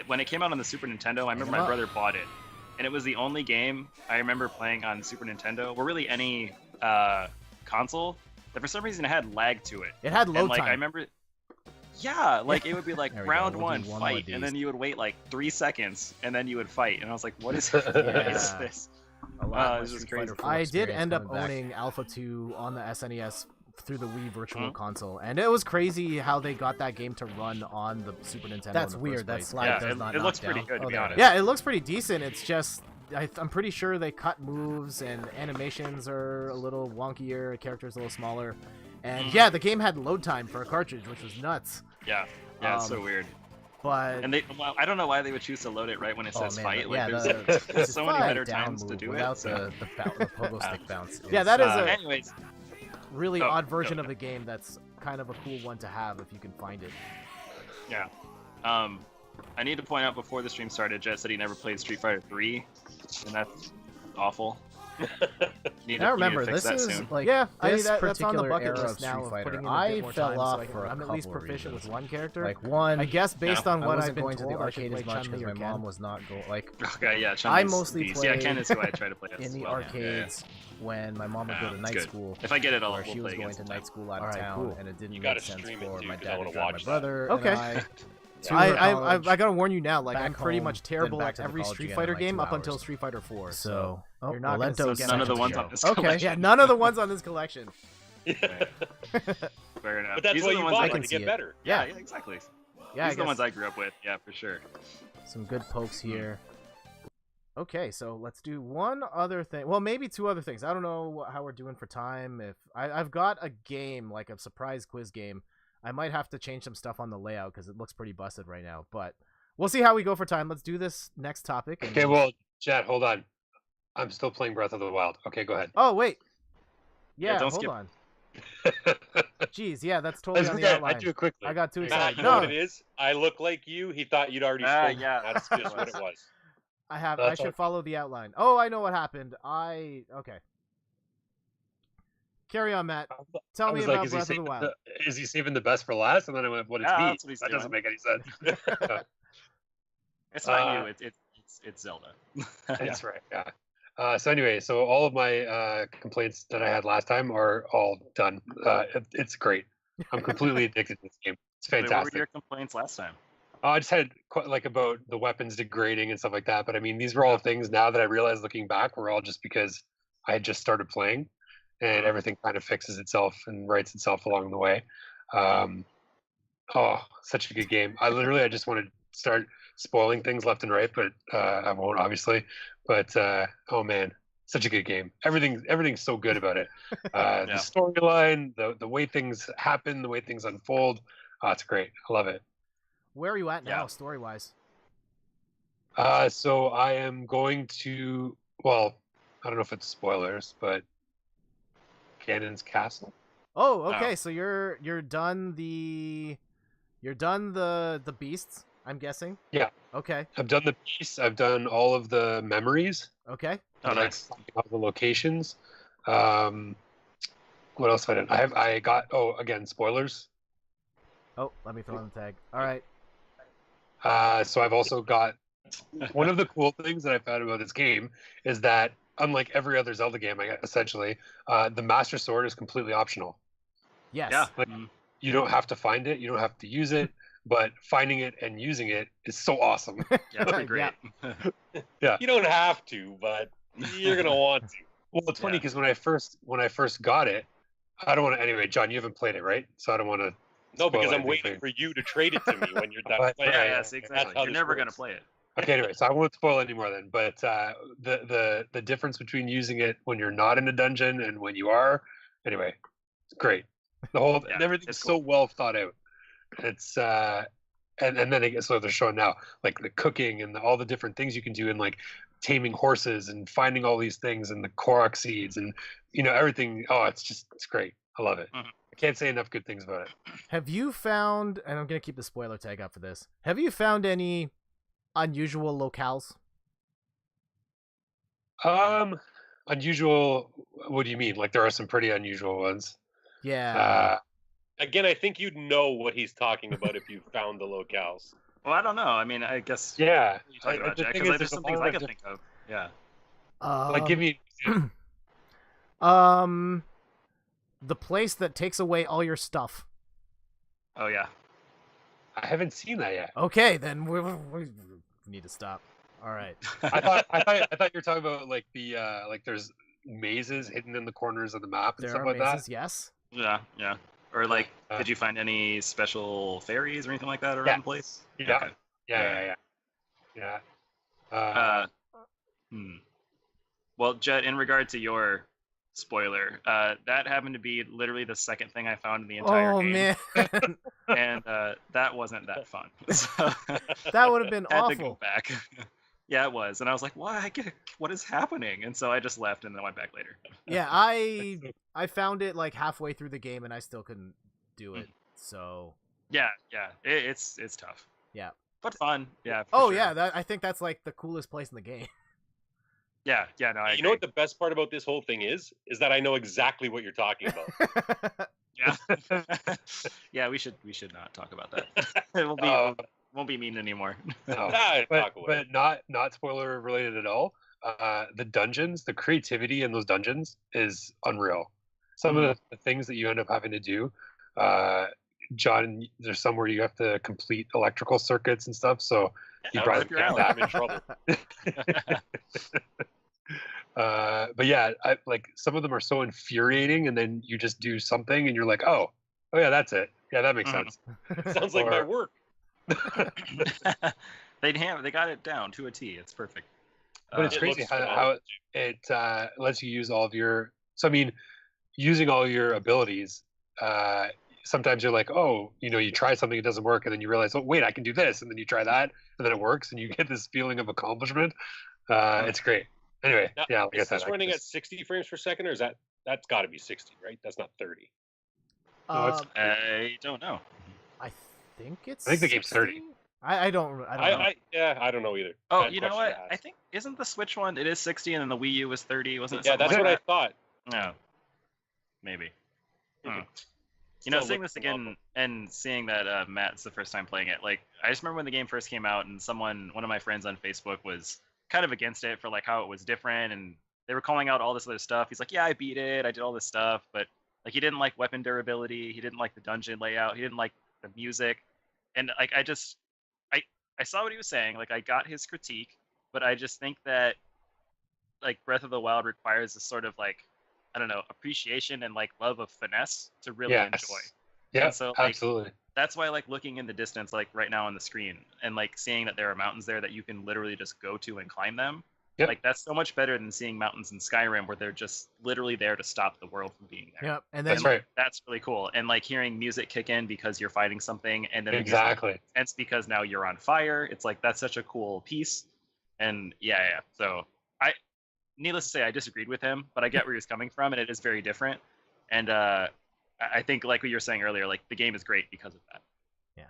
when it came out on the Super Nintendo, I remember my up. brother bought it, and it was the only game I remember playing on Super Nintendo, or really any console that for some reason it had lag to it. It had load And like time. I remember, yeah, like it would be like There we go, round we'll do one one more of fight, and these. then you would wait like 3 seconds, and then you would fight, and I was like, what is, what is Yeah. this? A lot of it's my just Street Fighter crazy. 4 I did experience end up coming back. owning Alpha 2 on the SNES through the Wii Virtual Mhm. Console, and it was crazy how they got that game to run on the Super Nintendo. That's in the weird. first That place. slide Yeah, does not it knock looks pretty down. good, to Oh, be there it honest. is. Yeah, it looks pretty decent. It's just I'm pretty sure they cut moves and animations are a little wonkier, characters a little smaller, and yeah, the game had load time for a cartridge, which was nuts. Yeah, it's so weird. But And well, I don't know why they would choose to load it right when it Oh, says man, fight. yeah, Like, the there's so many fight better down times to move do without it. So. the pogo stick bounce. Yeah, that is a Anyways, really Oh, odd version go. of the game that's kind of a cool one to have if you can find it. yeah. I need to point out before the stream started, Jet said he never played Street Fighter 3, and that's awful. Need Now to remember, fix this that is soon. like Yeah, I mean, this that's on the particular bucket era list of now Street of Fighter. putting in a bit I more fell time off so I can, for a I'm at couple least of proficient reasons. with one character. Like one, I guess based on I what wasn't I've been going to the told, I should arcade play as much Chun-Li because or my Ken. mom was not going. Like Okay, yeah, I Chun-Li's mostly beast. Yeah, Ken played is who I try to play as in the well, yeah. arcades when my mom would go to it's night good. school. If I get it, Where we'll she play was going against to it. night school out of Alright, town, cool. and it didn't You make gotta sense stream it, for too, my 'cause I dad wanna to drive my watch that. brother Okay. and I to I, her college. I gotta warn you now, like I'm back pretty home, much then terrible back at to the every college Street again in, Fighter like, game 2 up until hours. Street Fighter 4. So you're not gonna Melento's see None of the second ones to on go. this okay, collection. yeah, none of the ones on this collection. Fair enough. But that's These why are the you ones buy I them can to see get it. better. Yeah, Yeah. exactly. Yeah, These are the ones I grew up with. Yeah, for sure. Some good pokes here. Okay, so let's do one other thing. Well, maybe two other things. I don't know how we're doing for time. If I've got a game, like a surprise quiz game, I might have to change some stuff on the layout because it looks pretty busted right now. But we'll see how we go for time. Let's do this next topic. and- Okay, well, Chad, hold on. I'm still playing Breath of the Wild. Okay, go ahead. Oh wait. Yeah, don't hold skip. on. Jeez, yeah, that's totally That's on the okay. I outline. do it quickly. I got too Matt, excited. you know No, what it is? I look like you. He thought you'd already spoken. Yeah. That's just what it was. I have. That's I should okay. follow the outline. Oh, I know what happened. Okay. Carry on, Matt. Tell I me was about like, Breath of the Wild. is he saving the best for last? And then I went, what is Yeah, he? that's what he's That doesn't doing. make any sense. It's not Uh, you. It's Zelda. That's right. Yeah. So anyway, so all of my complaints that I had last time are all done. It's great. I'm completely addicted to this game. It's Wait, what were fantastic. your complaints last time? I just had like about the weapons degrading and stuff like that. But I mean, these were all things now that I realize looking back were all just because I had just started playing, and everything kind of fixes itself and rights itself along the way. Oh, such a good game. I just want to start spoiling things left and right, but I won't obviously. But oh man, such a good game. Everything's so good about it. The storyline, the way things happen, the way things unfold. Oh, it's great. I love it. Where are you at now, Yeah. story wise? So I am going to, well, I don't know if it's spoilers, but Ganon's castle. Oh, okay. So you're done the beasts. I'm guessing. Yeah. Okay. I've done the piece. I've done all of the memories. Okay. Oh, nice. All the locations. What else have I done? I got, oh, again, spoilers. Oh, let me throw in the tag. All right. So I've also got, one of the cool things that I found about this game is that unlike every other Zelda game, essentially, the Master Sword is completely optional. Yes. Yeah. Like, you don't have to find it, you don't have to use it, but finding it and using it is so awesome. Yeah, pretty great. You don't have to, but you're gonna want to. Well, it's funny Yeah. because when I first got it, I don't want to. Anyway, John, you haven't played it, right? So I don't want to. No, because I'm anything waiting for you to trade it to me when you're done Right, playing. Yeah, right, yeah, That's see, how exactly. You're this never gonna works. play it. Okay, anyway, so I won't spoil anymore then. But the difference between using it when you're not in a dungeon and when you are, anyway, it's great. The whole Yeah, and everything's it's so cool. well thought out. It's and then so they're showing now like the cooking and all the different things you can do and like taming horses and finding all these things and the korok seeds and everything. Oh, it's great. I love it. Mhm. I can't say enough good things about it. Have you found? And I'm gonna keep the spoiler tag up for this. Have you found any unusual locales? Unusual. What do you mean? Like there are some pretty unusual ones. Yeah. Again, I think you'd know what he's talking about if you found the locales. Well, I don't know. I mean, I guess. Yeah. What are you talking about, the Jack? thing Because is, there's some a things lot I of can different- think of. Yeah. like give me. the place that takes away all your stuff. Oh yeah. I haven't seen that yet. Okay, then we need to stop. All right. I thought you were talking about like the like there's mazes hidden in the corners of the map and There stuff are like mazes, that. yes. Yeah, yeah. Or like, Uh, did you find any special fairies or anything like that around Yeah. the place? Yeah. Okay. Yeah. Hmm. Well, Jet, in regard to your spoiler, that happened to be literally the second thing I found in the entire Oh game, man, and that wasn't that fun. So that would have been I had to go awful. back. Yeah, it was, and I was like, what is happening?" And so I just left and then went back later. Yeah, I found it like halfway through the game and I still couldn't do it. So Yeah, it's tough. Yeah. but fun. Yeah. for oh sure. yeah, I think that's like the coolest place in the game. Yeah. No, I You know what the best part about this whole thing is that I know exactly what you're talking about. Yeah. Yeah, we should not talk about that. It won't be mean anymore. No. Talk away. but not spoiler related at all. The dungeons, the creativity in those dungeons is unreal. Some of the things that you end up having to do, John, there's some where you have to complete electrical circuits and stuff. So you That'll brought rip your up alley. I'm in trouble. but yeah, like some of them are so infuriating, and then you just do something, and you're like, oh yeah, that's it. Yeah, that makes sense. Sounds like my Or- work. They got it down to a T. It's perfect. But it's It crazy looks how phenomenal. it lets you use all of your. So I mean, using all your abilities. Sometimes you're like, oh, you try something, it doesn't work, and then you realize, oh wait, I can do this, and then you try that, and then it works, and you get this feeling of accomplishment. It's great. Anyway, Now, yeah, like I is said, this I running at just- 60 frames per second, or is that's got to be 60, right? That's not 30. No, it's- I don't know. I think it's. I think the game's 30. 60? I don't know. I don't know either. Oh, Bad you know question what? to I ask. think isn't the Switch one? It is 60, and then the Wii U was 30. Wasn't it? Yeah, something that's like what I thought. No. Maybe. You Hmm. could You know, still seeing look this again and seeing that Matt's the first time playing it, like I just remember when the game first came out, and one of my friends on Facebook was kind of against it for like how it was different, and they were calling out all this other stuff. He's like, "Yeah, I beat it, I did all this stuff," but like he didn't like weapon durability, he didn't like the dungeon layout, he didn't like the music, and like I saw what he was saying, like I got his critique, but I just think that like Breath of the Wild requires this sort of like I don't know appreciation and like love of finesse to really Yes. enjoy. Yeah, And so, like, absolutely. That's why I like looking in the distance, like right now on the screen, and like seeing that there are mountains there that you can literally just go to and climb them. Yep. Like that's so much better than seeing mountains in Skyrim where they're just literally there to stop the world from being there. Yep, and then That's right. That's really cool. And like hearing music kick in because you're fighting something, and then the music Exactly. it's because now you're on fire. It's like that's such a cool piece. And yeah. So needless to say, I disagreed with him, but I get where he was coming from, and it is very different. And I think, like what you were saying earlier, like the game is great because of that.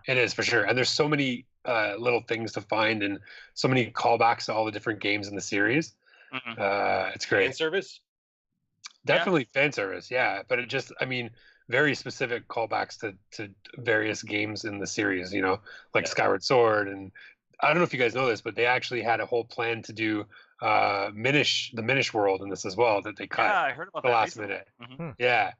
It is for sure, and there's so many little things to find, and so many callbacks to all the different games in the series. Mhm. It's Fan great. service? Definitely fan service, yeah. But it just, I mean, very specific callbacks to various games in the series. Like Yeah. Skyward Sword, and I don't know if you guys know this, but they actually had a whole plan to do the Minish world in this as well that they cut Yeah, I heard about the that last recently. minute. Mhm. Yeah.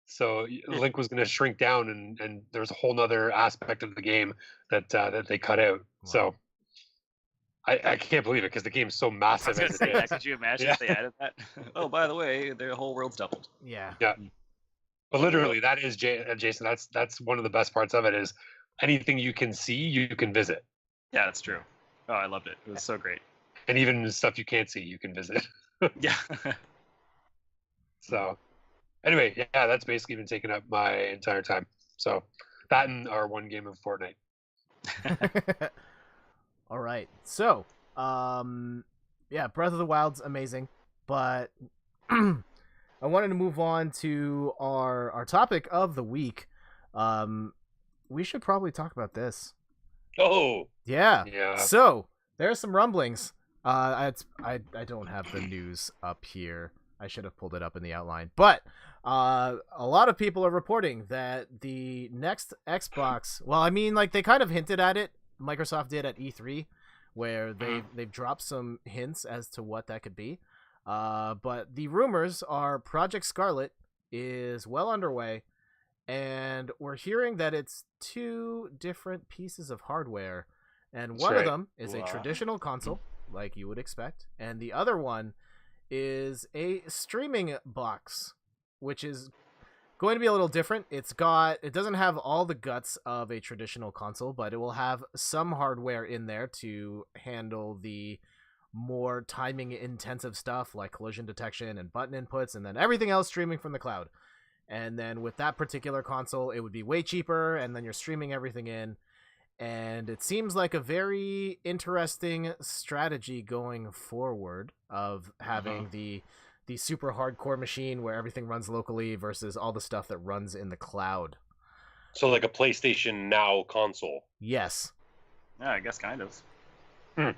So Link was going to shrink down, and there's a whole nother aspect of the game that they cut out. So I can't believe it because the game's so I was massive. gonna as it say that. is. Could you imagine Yeah. if they added that? Oh, by the way, the whole world's doubled. yeah. But literally, that is Jason. That's one of the best parts of it is anything you can see, you can visit, Yeah, that's true. Oh, I loved it. It was so great. and even stuff you can't see, you can visit. Yeah. So, anyway, yeah, that's basically been taking up my entire time. So, that and our one game of Fortnite. All right. So, yeah, Breath of the Wild's amazing, but I wanted to move on to our topic of the week. We should probably talk about this. Oh, Yeah. Yeah. So there are some rumblings. I don't have the news up here. I should have pulled it up in the outline. But a lot of people are reporting that the next Xbox. Well, I mean, like they kind of hinted at it. Microsoft did at E3, where they've dropped some hints as to what that could be. But the rumors are Project Scarlet is well underway, and we're hearing that it's 2 different pieces of hardware, and one of right. them is a Wow. traditional console, like you would expect, and the other one is a streaming box, which is going to be a little different. It doesn't have all the guts of a traditional console, but it will have some hardware in there to handle the more timing intensive stuff like collision detection and button inputs, and then everything else streaming from the cloud. And then with that particular console, it would be way cheaper, and then you're streaming everything in. And it seems like a very interesting strategy going forward of having the super hardcore machine where everything runs locally versus all the stuff that runs in the cloud. So like a PlayStation Now console. Yes. Yeah, I guess kind of.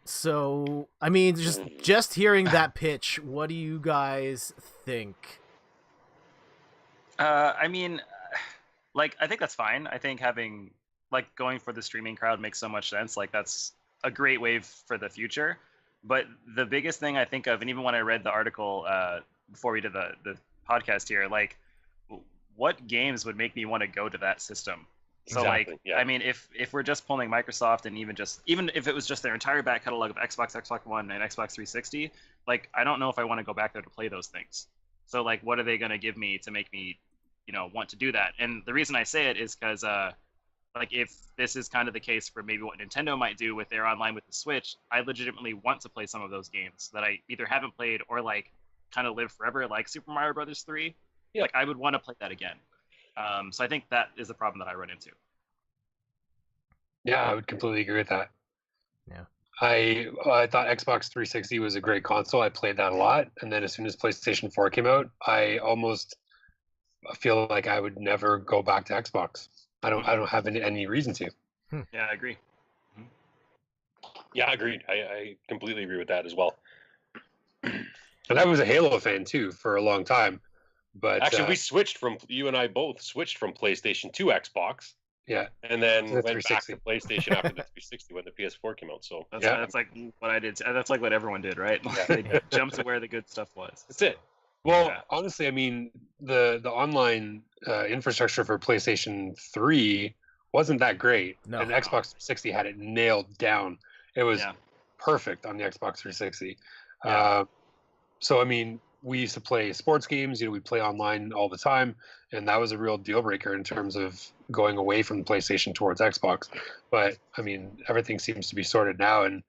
So, I mean, just hearing that pitch, what do you guys think? I mean, like, I think that's fine. I think having, like, going for the streaming crowd makes so much sense. Like, that's a great wave for the future. But the biggest thing I think of, and even when I read the article before we did the podcast here, like, what games would make me want to go to that system? So Exactly, like, yeah. I mean, if we're just pulling Microsoft, and even if it was just their entire back catalog of Xbox, Xbox One, and Xbox 360, like, I don't know if I want to go back there to play those things. So like, what are they going to give me to make me, want to do that? And the reason I say it is because like, if this is kind of the case for maybe what Nintendo might do with their online with the Switch, I legitimately want to play some of those games that I either haven't played or like kind of live forever, like Super Mario Brothers 3. Yeah. Like, I would want to play that again. So I think that is the problem that I run into. Yeah, I would completely agree with that. Yeah. I thought Xbox 360 was a great console. I played that a lot, and then as soon as PlayStation 4 came out, I almost feel like I would never go back to Xbox. I don't have any reason to. Yeah, I agree. Yeah, agreed. I completely agree with that as well. And I was a Halo fan too for a long time. But Actually, you and I both switched from PlayStation to Xbox, yeah, and then To the went back to 360. PlayStation after the 360 when the PS4 came out. So That's like what I did. That's like what everyone did, right? They jumped to where the good stuff was. that's it. well, Yeah. honestly, I mean, the online infrastructure for PlayStation 3 wasn't that great, No. and Xbox 360 had it nailed down. It was Yeah. perfect on the Xbox 360. Yeah. So I mean, we used to play sports games. We'd play online all the time, and that was a real deal breaker in terms of going away from PlayStation towards Xbox. But I mean, everything seems to be sorted now, and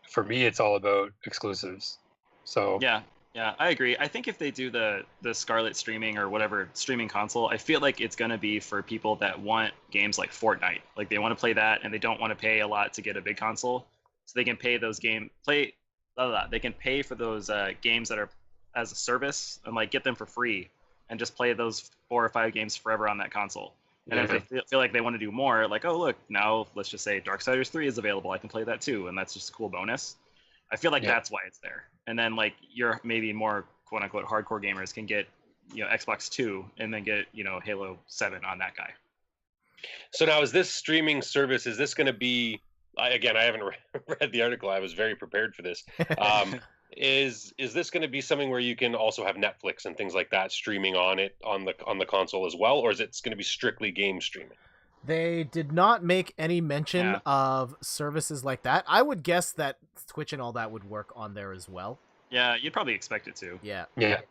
for me, it's all about exclusives. So Yeah, I agree. I think if they do the Scarlet streaming or whatever streaming console, I feel like it's gonna be for people that want games like Fortnite. Like, they want to play that, and they don't want to pay a lot to get a big console, so they can pay those They can pay for those games that are as a service and like get them for free and just play those 4 or 5 games forever on that console. And if they feel like they want to do more, like, oh look, now let's just say Darksiders 3 is available, I can play that too, and that's just a cool bonus. I feel like that's why it's there. And then like your maybe more quote unquote hardcore gamers can get Xbox 2 and then get Halo 7 on that guy. So now, is this streaming service? Is this going to be? Again, I haven't read the article. I was very prepared for this. Is this going to be something where you can also have Netflix and things like that streaming on the console as well, or is it going to be strictly game streaming? They did not make any mention Yeah. of services like that. I would guess that Twitch and all that would work on there as well. Yeah, you'd probably expect it to. Yeah. yeah,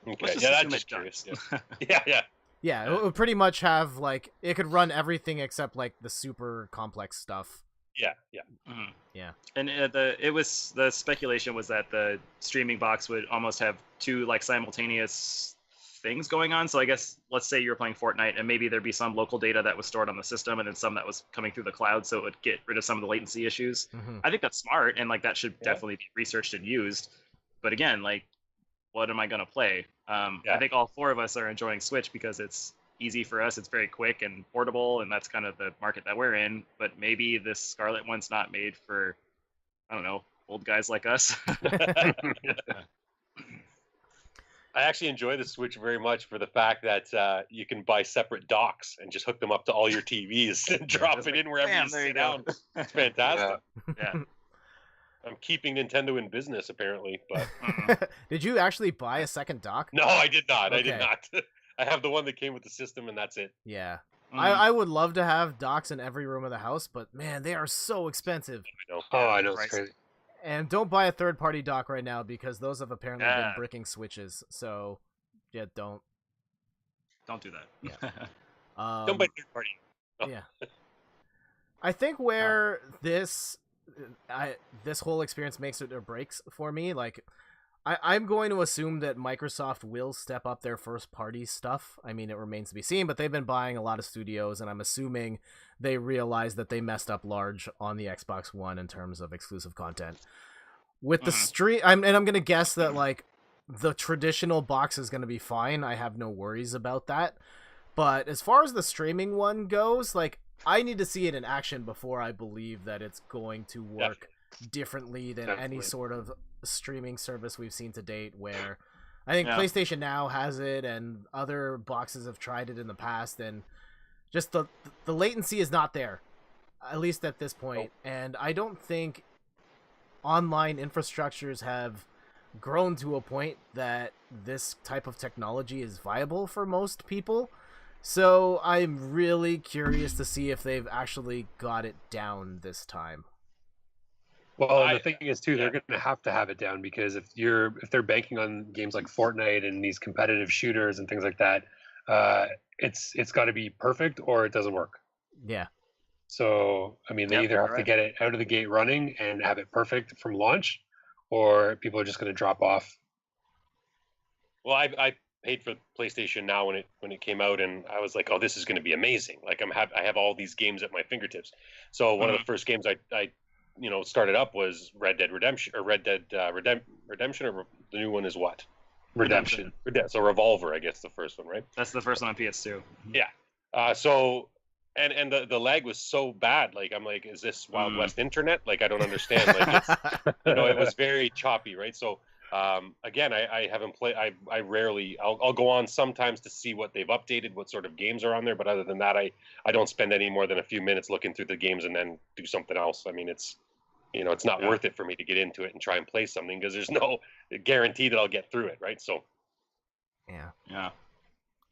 Okay, Let's just yeah, assume that's just it does. curious. Yeah. Yeah, it would pretty much have, like, it could run everything except, like, the super complex stuff. Yeah. Mhm. Yeah. And the speculation was that the streaming box would almost have 2 like simultaneous things going on. So I guess let's say you're playing Fortnite and maybe there'd be some local data that was stored on the system and then some that was coming through the cloud, so it would get rid of some of the latency issues. Mhm. I think that's smart, and like that should Yeah. definitely be researched and used. But again, like, what am I gonna play? I Yeah. think all 4 of us are enjoying Switch because it's easy for us. It's very quick and portable, and that's kind of the market that we're in. But maybe this Scarlet one's not made for, I don't know, old guys like us. I actually enjoy the Switch very much for the fact that you can buy separate docks and just hook them up to all your TVs and drop it in wherever Bam, you there sit you go. down. It's fantastic. Yeah. I'm keeping Nintendo in business apparently, but Did you actually buy a second dock? no, I did not. I did Okay. not. I have the one that came with the system, and that's it. Yeah. Mm. I would love to have docks in every room of the house, but man, they are so expensive. You know. Oh, I know, it's Right. crazy. And don't buy a third-party dock right now because those have apparently been Yeah. bricking switches. So, yeah, don't. Don't do that. Don't buy third party. Oh. Yeah. I think where this whole experience makes it or breaks for me, like I'm going to assume that Microsoft will step up their first party stuff. I mean, it remains to be seen, but they've been buying a lot of studios, and I'm assuming they realize that they messed up large on the Xbox One in terms of exclusive content. With the stream, I'm going to guess that like the traditional box is going to be fine. I have no worries about that. But as far as the streaming one goes, like I need to see it in action before I believe that it's going to work differently than any Definitely. sort of streaming service we've seen to date, where I think Yeah. PlayStation Now has it and other boxes have tried it in the past, and just the latency is not there, at least at this point. And I don't think online infrastructures have grown to a point that this type of technology is viable for most people. So I'm really curious to see if they've actually got it down this time. Well, and the thing is too, they're going to have it down because if they're banking on games like Fortnite and these competitive shooters and things like that, it's got to be perfect or it doesn't work. Yeah. So I mean, they Yep, either have you're to right. get it out of the gate running and have it perfect from launch, or people are just going to drop off. Well, I paid for PlayStation Now when it came out, and I was like, oh, this is going to be amazing. Like I have all these games at my fingertips. So one of the first games I started up was Red Dead Redemption, or Redemption, or the new one is what? Redemption. So Revolver, I guess the first one, right? That's the first one on PS2. So and the lag was so bad. Like I'm like, is this Wild West internet? Like I don't understand. Like it's, it was very choppy, right? So again, I haven't played. I rarely. I'll go on sometimes to see what they've updated, what sort of games are on there. But other than that, I don't spend any more than a few minutes looking through the games and then do something else. I mean, it's it's not worth it for me to get into it and try and play something because there's no guarantee that I'll get through it, right? So Yeah.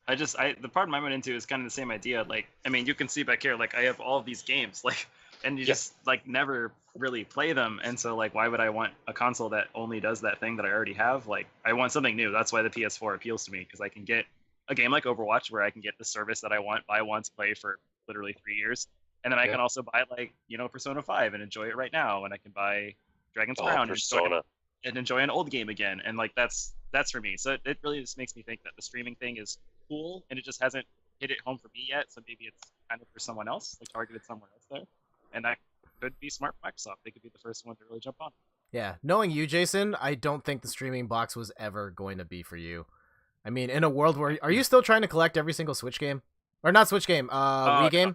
The part I went into is kind of the same idea. Like, I mean, you can see back here, like I have all of these games, like, and you just like never really play them. And so like, why would I want a console that only does that thing that I already have? Like, I want something new. That's why the PS4 appeals to me, because I can get a game like Overwatch where I can get the service that I want, buy once, play for literally 3 years. And then I can also buy like, Persona 5 and enjoy it right now. And I can buy Dragon's Crown Persona. and enjoy an old game again. And like, that's for me. So it really just makes me think that the streaming thing is cool, and it just hasn't hit it home for me yet. So maybe it's kind of for someone else, like targeted somewhere else there. And that could be smart for Microsoft. They could be the first one to really jump on. Yeah, knowing you, Jason, I don't think the streaming box was ever going to be for you. I mean, in a world where are you still trying to collect every single Switch game, or not Switch game, Wii game?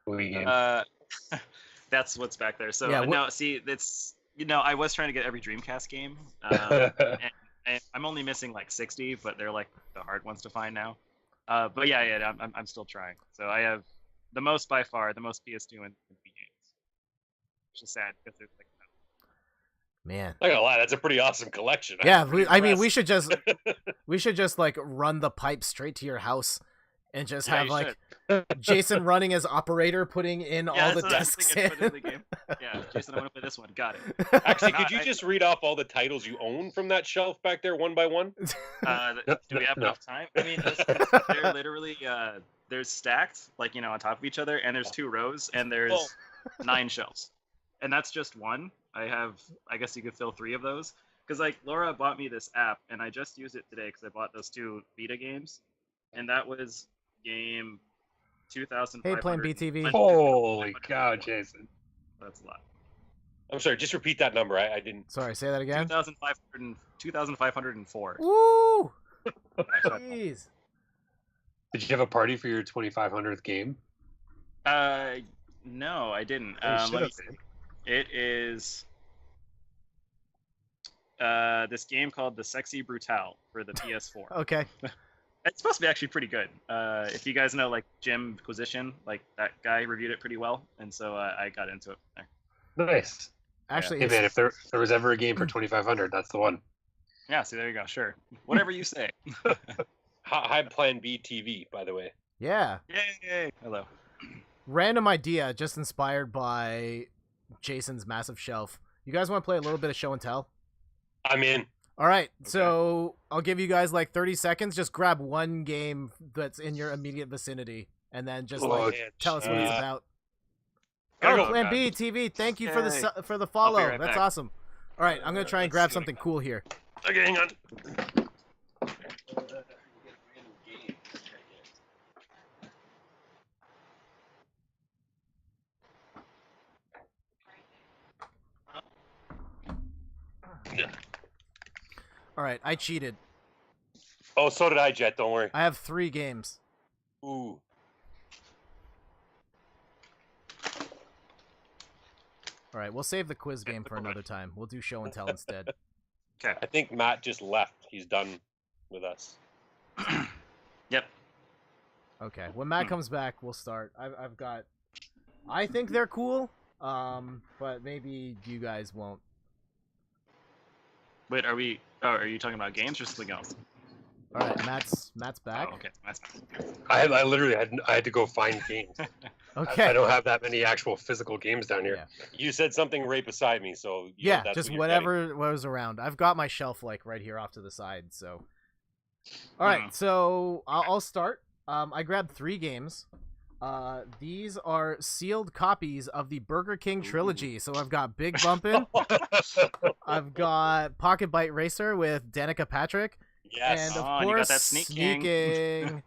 Wii game. That's what's back there. So Yeah, no, see, it's I was trying to get every Dreamcast game, and I'm only missing like 60, but they're like the hard ones to find now. But yeah, I'm still trying. So I have the most by far, the most PS2 and Wii games, which is sad because there's like. Man. Not gonna lie, that's a pretty awesome collection. Yeah, I'm pretty I mean, impressed. we should just like run the pipe straight to your house, and just Yeah, have you like Jason running as operator, putting in all the discs in. The game. Yeah, Jason, I want to play this one. Got it. Actually, could you just read off all the titles you own from that shelf back there, one by one? Do we have enough time? I mean, they're literally they're stacked like on top of each other, and there's 2 rows, and there's 9 shelves, and that's just one. I guess you could fill 3 of those, because like Laura bought me this app, and I just used it today because I bought those 2 Vita games, and that was game 2,500. Hey, playing BTV. Holy cow, Jason! That's a lot. I'm sorry, just repeat that number. I didn't. Sorry, say that again. 2,504. Woo! Jeez. Did you have a party for your 2,500th game? No, I didn't. You should Let me have. see. It is this game called The Sexy Brutale for the PS4. Okay. It's supposed to be actually pretty good. If you guys know like Jim Quisition, like that guy reviewed it pretty well, and so I got into it there. Nice. Actually, Hey it's, man, if there was ever a game for 2,500, that's the one. Yeah, see, there you go. Sure. Whatever you say. High Plan B TV, by the way. yeah, Yay! Hello. random idea, just inspired by Jason's massive shelf. You guys want to play a little bit of show and tell? I'm in. All right, so I'll give you guys like 30 seconds. Just grab one game that's in your immediate vicinity, and then just Oh, like man. tell us what it's Uh, about. gotta Oh, go. Plan B TV. Thank you for Yay. for the follow. right That's back. awesome. All right, I'm gonna try and Let's grab see what I something got. cool here. Okay, hang on. All right, I cheated. Oh, so did I, Jet. Don't worry. I have 3 games. Ooh. All right, we'll save the quiz game for another time. We'll do show and tell instead. Okay. I think Matt just left. He's done with us. Yep. Okay, when Matt comes back, we'll start. I've got. I think they're cool, but maybe you guys won't. Wait, are we? Oh, are you talking about games or something else? All right, Matt's back. Oh, okay. That's I literally had to go find games. Okay. I don't have that many actual physical games down here. Yeah. You said something right beside me, so Yeah, that's just what you're getting. whatever was around. I've got my shelf like right here off to the side. So, all right. Mhm. So I'll start. I grabbed 3 games. These are sealed copies of the Burger King trilogy. So I've got Big Bumpin', I've got Pocket Bite Racer with Danica Patrick, Yes. and of Oh, and you got course that sneaking. sneaking.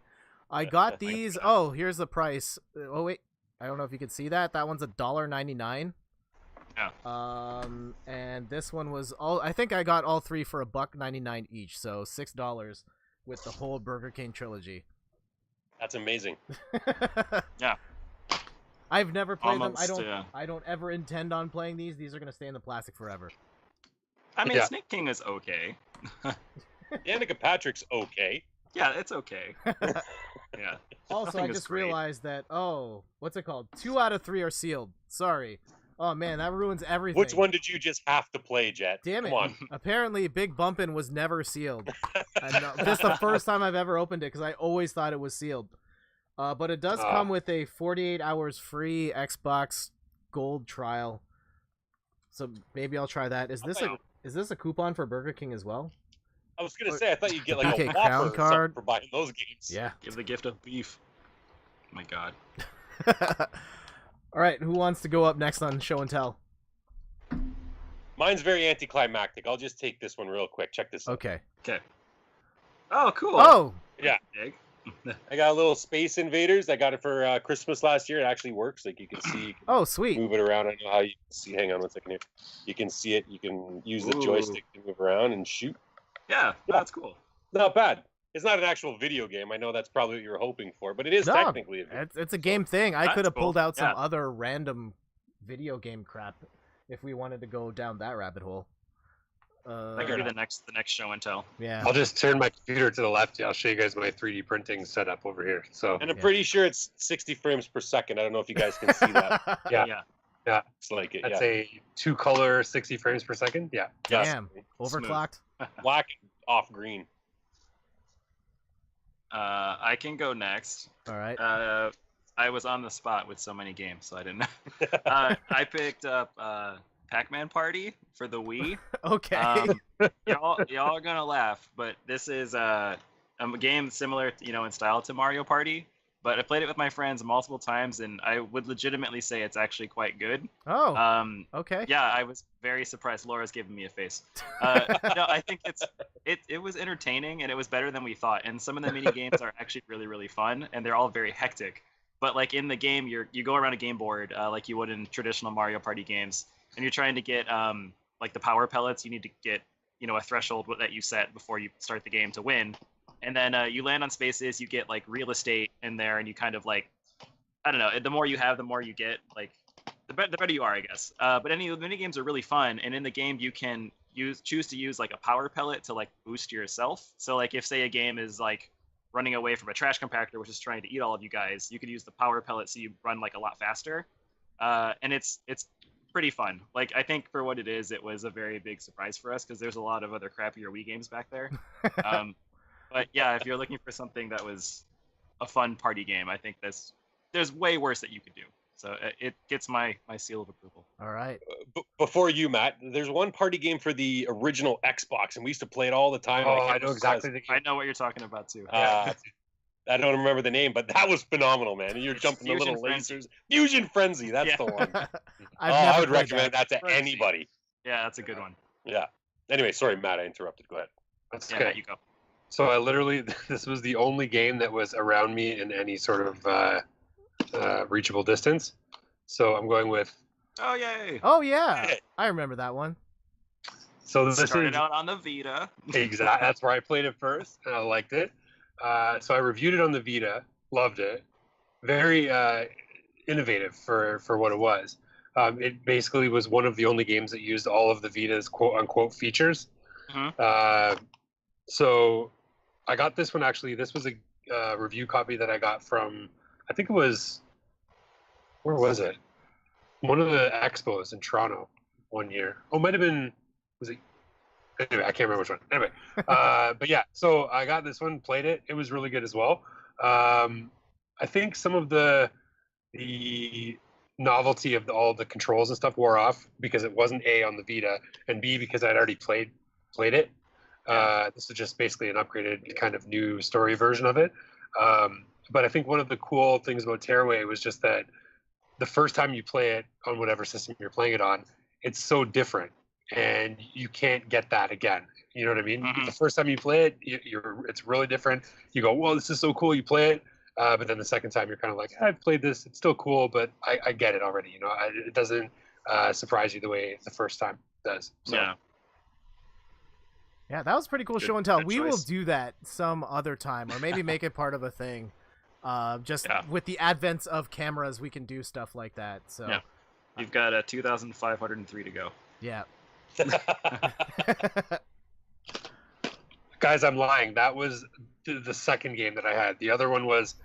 I got these. Oh, here's the price. Oh wait, I don't know if you can see that. That one's $1.99. Yeah. And this one was all. I think I got all 3 for $1.99 each, so $6 with the whole Burger King trilogy. That's amazing. Yeah. I've never played them. Almost, yeah. I don't ever intend on playing these. These are gonna stay in the plastic forever. I mean, Yeah. Snake King is okay. Danica Patrick's okay. Yeah, it's okay. Yeah. Also, Nothing I is just great. realized that what's it called? 2 out of 3 are sealed. Sorry. Oh man, that ruins everything. Which one did you just have to play, Jet? Damn it. Come on. Apparently, Big Bumpin' was never sealed. And, this is the first time I've ever opened it because I always thought it was sealed. But it does come with a 48 hours free Xbox Gold trial. So maybe I'll try that. Is this a coupon for Burger King as well? I was gonna say I thought you'd get like Okay, a Crown Whopper or something card. for buying those games. Yeah. Give the gift of beef. Oh my God. All right, who wants to go up next on show and tell? Mine's very anticlimactic. I'll just take this one real quick. Check this out. Okay. Okay. Oh, cool. Oh, Big. I got a little Space Invaders. I got it for Christmas last year. It actually works. Like you can see, you can oh, sweet. move it around. I know how you can see. Hang on one second here. You can see it. You can use the Ooh. joystick to move around and shoot. Yeah, that's cool. Not bad. It's not an actual video game. I know that's probably what you were hoping for, but it is No, technically a video. It's a game thing. I That's could have cool. pulled out some Yeah. other random video game crap if we wanted to go down that rabbit hole. That could be the next show and tell. Yeah. I'll just turn my computer to the left. I'll show you guys my 3D printing setup over here. So And I'm Yeah. pretty sure it's 60 frames per second. I don't know if you guys can see that. Yeah. It's like it. that's Yeah. a 2-color 60 frames per second. Yeah. Yes. Damn. Overclocked. Black off green. I can go next. All right. I was on the spot with so many games, so I didn't know. I picked up Pac-Man Party for the Wii. Okay. Y'all are gonna laugh, but this is a game similar, in style to Mario Party. But I played it with my friends multiple times, and I would legitimately say it's actually quite good. Oh. Okay. Yeah, I was very surprised. Laura's giving me a face. No, I think it was entertaining, and it was better than we thought. And some of the mini games are actually really, really fun, and they're all very hectic. But like in the game, you go around a game board like you would in traditional Mario Party games, and you're trying to get like the power pellets. You need to get a threshold that you set before you start the game to win. And then you land on spaces, you get like real estate in there, and you kind of like, I don't know, the more you have, the more you get. Like, the better you are, I guess. But the mini games are really fun, and in the game you can choose to use like a power pellet to like boost yourself. So like if say a game is like running away from a trash compactor which is trying to eat all of you guys, you could use the power pellet so you run like a lot faster. And it's pretty fun. Like, I think for what it is, it was a very big surprise for us because there's a lot of other crappier Wii games back there. But yeah, if you're looking for something that was a fun party game, I think there's way worse that you could do. So it gets my seal of approval. All right. Before you, Matt, there's one party game for the original Xbox, and we used to play it all the time. Oh, and I can't know remember exactly what the it game. I know what you're talking about too. was. I don't remember the name, but that was phenomenal, man. And you're jumping the Fusion little Frenzy. lasers. Fusion Frenzy, that's Yeah. the one. I've I would never played recommend that to Frenzy. anybody. Yeah, that's a good one. Yeah. Anyway, sorry, Matt, I interrupted. Go ahead. That's Yeah, okay. Matt, you go. So I literally, this was the only game that was around me in any sort of reachable distance. So I'm going with. Oh yay! Oh yeah, I remember that one. So this Started is out on the Vita. exactly. That's where I played it first, and I liked it. So I reviewed it on the Vita, loved it. Very innovative for what it was. It basically was one of the only games that used all of the Vita's quote unquote features. So I got this one actually. This was a review copy that I got from, I think it was, where was it? One of the expos in Toronto one year. Oh, might have been, was it? Anyway, I can't remember which one. Anyway, but yeah, so I got this one, played it. It was really good as well. I think some of the novelty of all the controls and stuff wore off because it wasn't A on the Vita, and B because I'd already played it. This is just basically an upgraded kind of new story version of it. But I think one of the cool things about Tearaway was just that the first time you play it on whatever system you're playing it on, it's so different, and you can't get that again. You know what I mean? Mhm. The first time you play it, it's really different. You go, "Well, this is so cool." You play it, but then the second time you're kind of like, "I've played this. It's still cool, but I get it already." You know, it doesn't surprise you the way the first time does. So. Yeah. Yeah, that was pretty cool Good- show and tell. good We will choice. do that some other time, or maybe make it part of a thing. Just Yeah. with the advent of cameras, we can do stuff like that. So Yeah. You've got 2,503 to go. yeah. Guys, I'm lying. That was the second game that I had. The other one was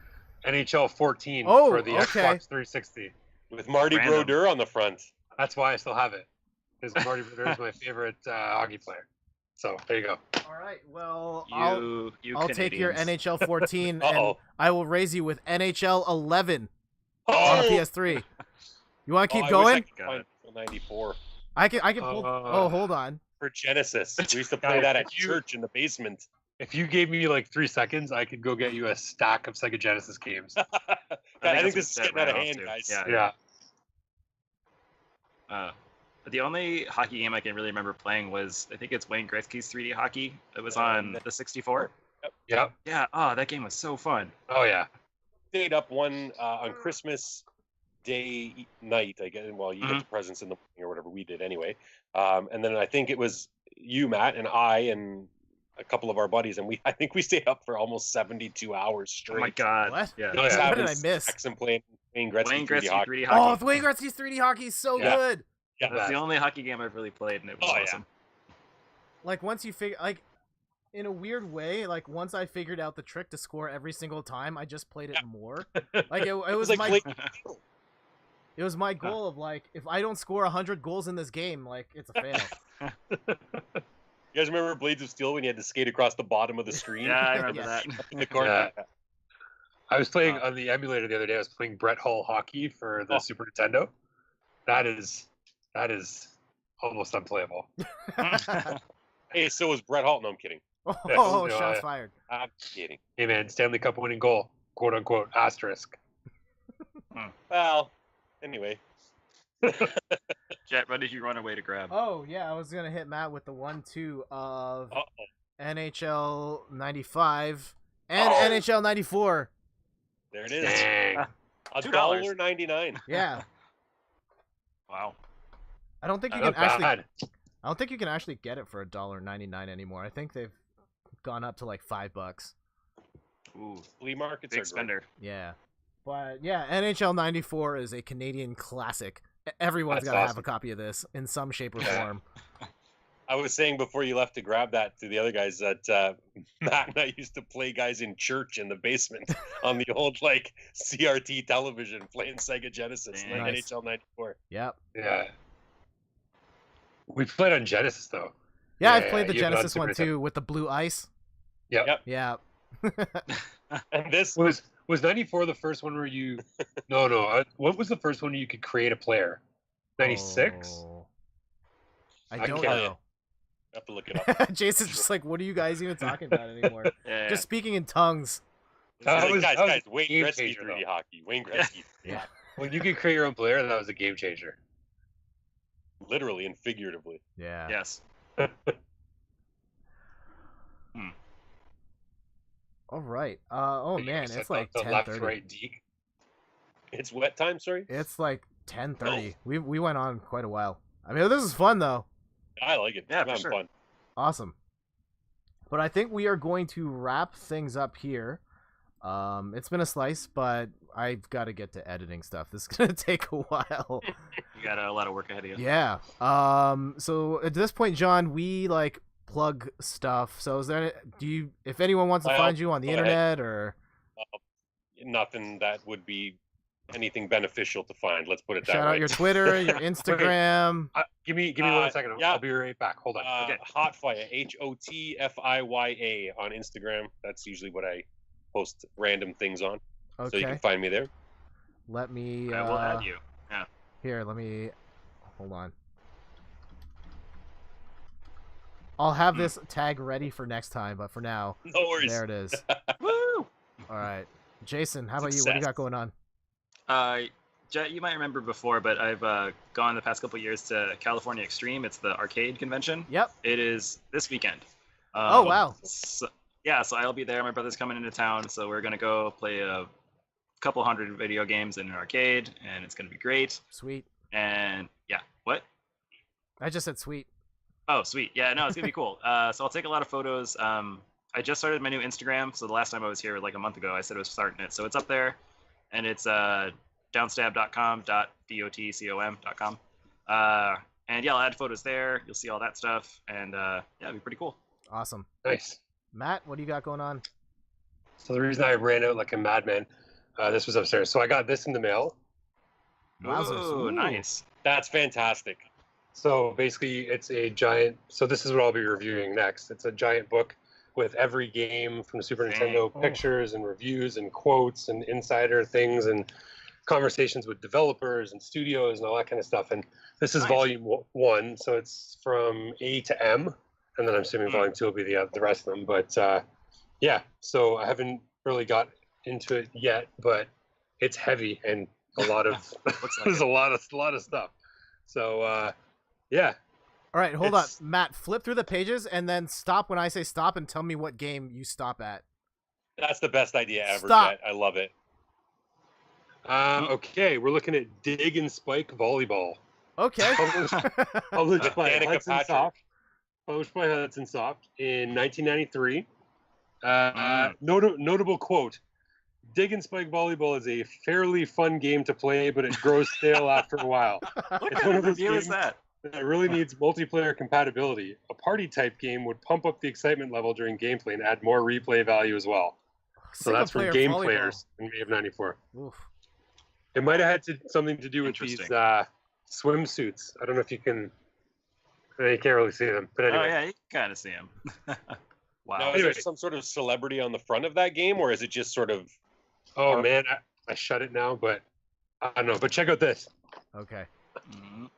NHL 14 Oh, for the okay. Xbox 360. With Marty Random. Brodeur on the front. That's why I still have it. Because Marty Brodeur is my favorite hockey player. So there you go. All right. Well, You I'll take your Canadians. NHL 14 and Uh-oh. I will raise you with NHL 11 Oh, on the PS3. You want to keep I wish I going? could find 94 I can pull. Oh, hold on. for Genesis. We used to play Guys, that at if you- church in the basement. If you gave me like 3 seconds, I could go get you a stack of Sega Genesis games. I think that's this is what getting Jet out of ran hand, off to. guys. Yeah. Yeah. The only hockey game I can really remember playing was, I think it's Wayne Gretzky's 3D hockey. It was Oh, on that- the 64. Yep. Yeah. Oh, that game was so fun. Oh, yeah. Stayed up one on Christmas Day night. I guess. Well, you get Mhm. the presents in the morning or whatever we did anyway. And then I think it was you, Matt, and I, and a couple of our buddies, and I think we stayed up for almost 72 hours straight. Oh my god. What? Yeah. Oh, Just yeah. What having did I miss? snacks and playing Wayne Gretzky, Wayne 3D Gretzky hockey. 3D Oh, hockey. Wayne Gretzky's 3D hockey is so Yeah. good. Yeah. That's the only hockey game I've really played, and it was Oh, yeah. awesome. Like once you figure, like in a weird way, like once I figured out the trick to score every single time, I just played it more. Like it was like my Blake- it was my goal of like if I don't score 100 goals in this game, like it's a fail. You guys remember Blades of Steel when you had to skate across the bottom of the screen? Yeah, I remember Yes. that. In the corner. Yeah. I was playing on the emulator the other day. I was playing Brett Hull hockey for the Oh. Super Nintendo. That is almost unplayable. Hey, so was Brett Hall. No, I'm kidding. Oh, Yeah. shots fired. I'm kidding. Hey man, Stanley Cup winning goal, quote unquote asterisk. Well, anyway. Jet, what did you run away to grab? Oh yeah, I was gonna hit Matt with the 1-2 of Uh-oh. NHL 95 and Oh. NHL 94. There it is. Dang. $2. $1.99. Yeah, Wow. I don't think you Not can actually. bad. I don't think you can actually get it for $1.99 anymore. I think they've gone up to like $5. Ooh, Flea markets big are spender. Yeah, but yeah, NHL 94 is a Canadian classic. Everyone's That's got to have awesome. a copy of this in some shape or Yeah. form. I was saying before you left to grab that to the other guys that Matt and I used to play guys in church in the basement on the old like CRT television playing Sega Genesis, like Nice. NHL '94. Yep. Yeah. We played on Genesis though. Yeah, I've Yeah, played the you have it on Genesis Super one Nintendo. too with the blue ice. Yep. Yeah. And this Was 94 the first one where you? No. What was the first one you could create a player? 96. Oh. I I don't can't- know. I have to look it up. Jason's just like, what are you guys even talking about anymore? Yeah. Just speaking in tongues. That He's was- like, that was guys, a Wayne game Gretzky changer, 3D though. hockey. Wayne Gretzky. Yeah. When you could create your own player, that was a game changer. Literally and figuratively. Yeah. Yes. All right. Oh You man, said it's like the left 10:30. right deke. It's wet time, sorry? It's like 10:30. We went on quite a while. I mean, this is fun though. I like it. Yeah, I'm for having sure. fun. Awesome. But I think we are going to wrap things up here. It's been a slice, but I've got to get to editing stuff. This is gonna take a while. You got a lot of work ahead of you. Yeah. So at this point, John, we like plug stuff. So is there? If anyone wants to Well, find you on the go ahead. internet or Nothing that would be anything beneficial to find. Let's put it that shout way. out your Twitter, your Instagram. Give me 1 second. yeah. I'll be right back. Hold on. Okay. Hotfire, HOTFIYA on Instagram. That's usually what I post random things on. So you Okay. can find me there. Let me. I will add you. Here, let me. Hold on. I'll have this tag ready for next time, but for now, No worries. there it is. Woo! All right, Jason, how about you? What do you got going on? Jet, you might remember before, but I've gone the past couple years to California Extreme. It's the arcade convention. Yep. It is this weekend. Oh, wow. So I'll be there. My brother's coming into town, so we're gonna go play a couple hundred video games in an arcade, and it's gonna be great. Sweet. And yeah, what? I just said sweet. Oh, sweet. Yeah, no, it's gonna be cool. So I'll take a lot of photos. I just started my new Instagram, so the last time I was here, like a month ago, I said I was starting it. So it's up there, and it's downstab.com.dotcom.com. And yeah, I'll add photos there. You'll see all that stuff, and yeah, it'll be pretty cool. Awesome. Nice. Matt, what do you got going on? So the reason I ran out like a madman, this was upstairs. So I got this in the mail. Wowzers. Ooh, Ooh. nice. That's fantastic. So basically, it's a giant. So this is what I'll be reviewing next. It's a giant book with every game from the Super Dang. Nintendo, Oh. pictures and reviews and quotes and insider things and conversations with developers and studios and all that kind of stuff. And this is Nice. volume 1, so it's from A to M, and then I'm assuming volume 2 will be the rest of them. But yeah, so I haven't really got into it yet, but it's heavy and a lot of Looks like there's it. a lot of stuff. So yeah. All right, hold on. It's- Matt, flip through the pages and then stop when I say stop and tell me what game you stop at. That's the best idea ever, Stop. Jet. I love it. Okay, we're looking at Dig and Spike Volleyball. Okay. Published by Danica Hudson Patrick. Soft. Published by Hudson Soft in 1993. Mm. Notable quote: Dig and Spike Volleyball is a fairly fun game to play, but it grows stale after a while. What It's kind one of of those review is games- that? It really needs multiplayer compatibility. A party-type game would pump up the excitement level during gameplay and add more replay value as well. So that's from Single-player game volleyball. players in May of '94. Oof. It might have had something to do with these Interesting. swimsuits. I don't know if you can. You can't really see them, but anyway. Oh yeah, you can kind of see him. Wow. Now, is Anyway. there some sort of celebrity on the front of that game, or is it just sort of? Oh man, I shut it now, but I don't know. But check out this. Okay. Mhm.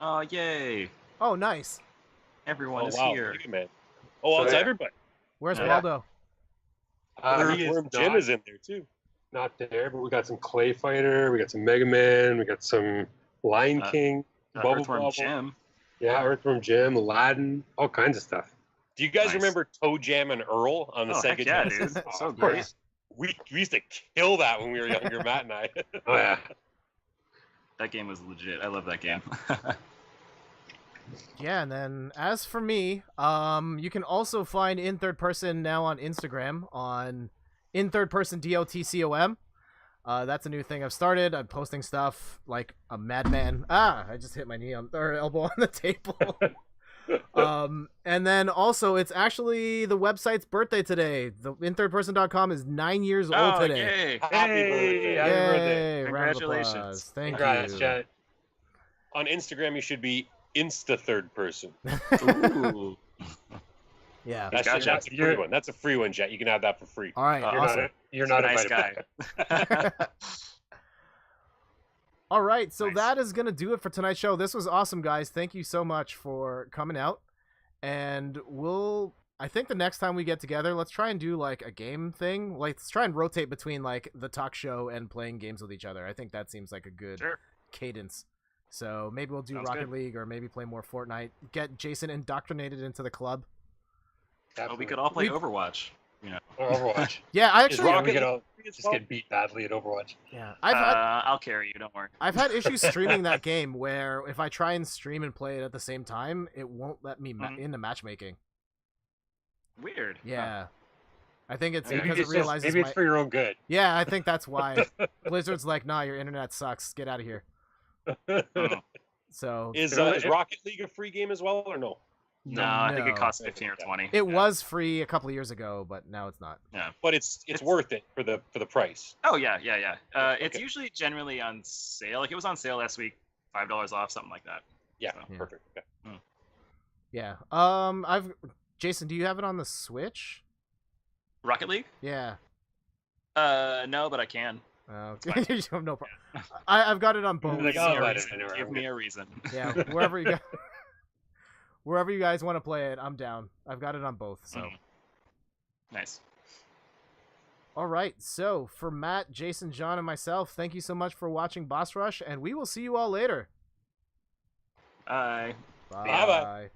Oh yay! Oh, nice. Everyone Oh is wow, here. look at man. Oh, well, So, it's yeah. everybody. Where's Yeah. Waldo? He is Earthworm Jim not, is in there too. not there, but we got some Clay Fighter, we got some Mega Man, we got some Lion King, Bubble Earthworm Bobble. Jim. Yeah, Earthworm Jim, Aladdin, all kinds of stuff. Do you guys Nice. remember Toe Jam and Earl on the Oh, heck Sega yeah, Genesis? dude. So Of great. course. We used to kill that when we were younger, Matt and I. Oh yeah. That game was legit. I love that game. Yeah, and then as for me, you can also find In Third Person now on Instagram on In Third Person DOTCOM. That's a new thing I've started. I'm posting stuff like a madman. I just hit my knee or elbow on the table. And then also it's actually the website's birthday today. The inthirdperson.com is 9 years old Oh, today. yay! Happy Hey, birthday. happy birthday. Yay! Round of Congratulations. applause. Thank Congrats, you. Jet. on Instagram, you should be Insta third person. Ooh. Yeah. That's, Gotcha. that's a free one. That's a free one, Jet. You can have that for free. All right. You're Awesome. You're not nice invited. guy. All right. So Nice. that is gonna do it for tonight's show. This was awesome, guys. Thank you so much for coming out. And I think the next time we get together, let's try and do like a game thing. Like, let's try and rotate between like the talk show and playing games with each other. I think that seems like a good Sure. cadence. So maybe we'll do Sounds Rocket good. League, or maybe play more Fortnite. Get Jason indoctrinated into the club. Well, we could all play We- Overwatch. You know, Or Overwatch. Yeah, I Is actually. Rocket we could League all free as just well? get beat badly at Overwatch. Yeah, I'll carry you. Don't worry. I've had issues streaming that game where if I try and stream and play it at the same time, it won't let me Mhm. into matchmaking. Weird. Yeah. I think it's Maybe because it's it realizes maybe it's for your own good. Yeah, I think that's why. Blizzard's like, nah, your internet sucks. Get out of here. Huh. Oh. So Is Rocket League a free game as well, or no? No, I think No. it costs 15 or 20. it Yeah. was free a couple of years ago, but now it's not. But it's worth it for the price. Oh yeah. It's Okay. usually generally on sale. Like it was on sale last week, $5 off, something like that. Yeah, So. Yeah. perfect. Okay. Yeah. Jason, do you have it on the Switch? Rocket League? Yeah. No, but I can. Okay. No problem. I've got it on both. Like, Give oh, me a but reason. anyway, Give me a reason. Yeah, wherever you wherever you guys want to play it, I'm down. I've got it on both. So. Mhm. Nice. All right. So for Matt, Jason, John, and myself, thank you so much for watching Boss Rush, and we will see you all later. Bye. Bye. Bye-bye.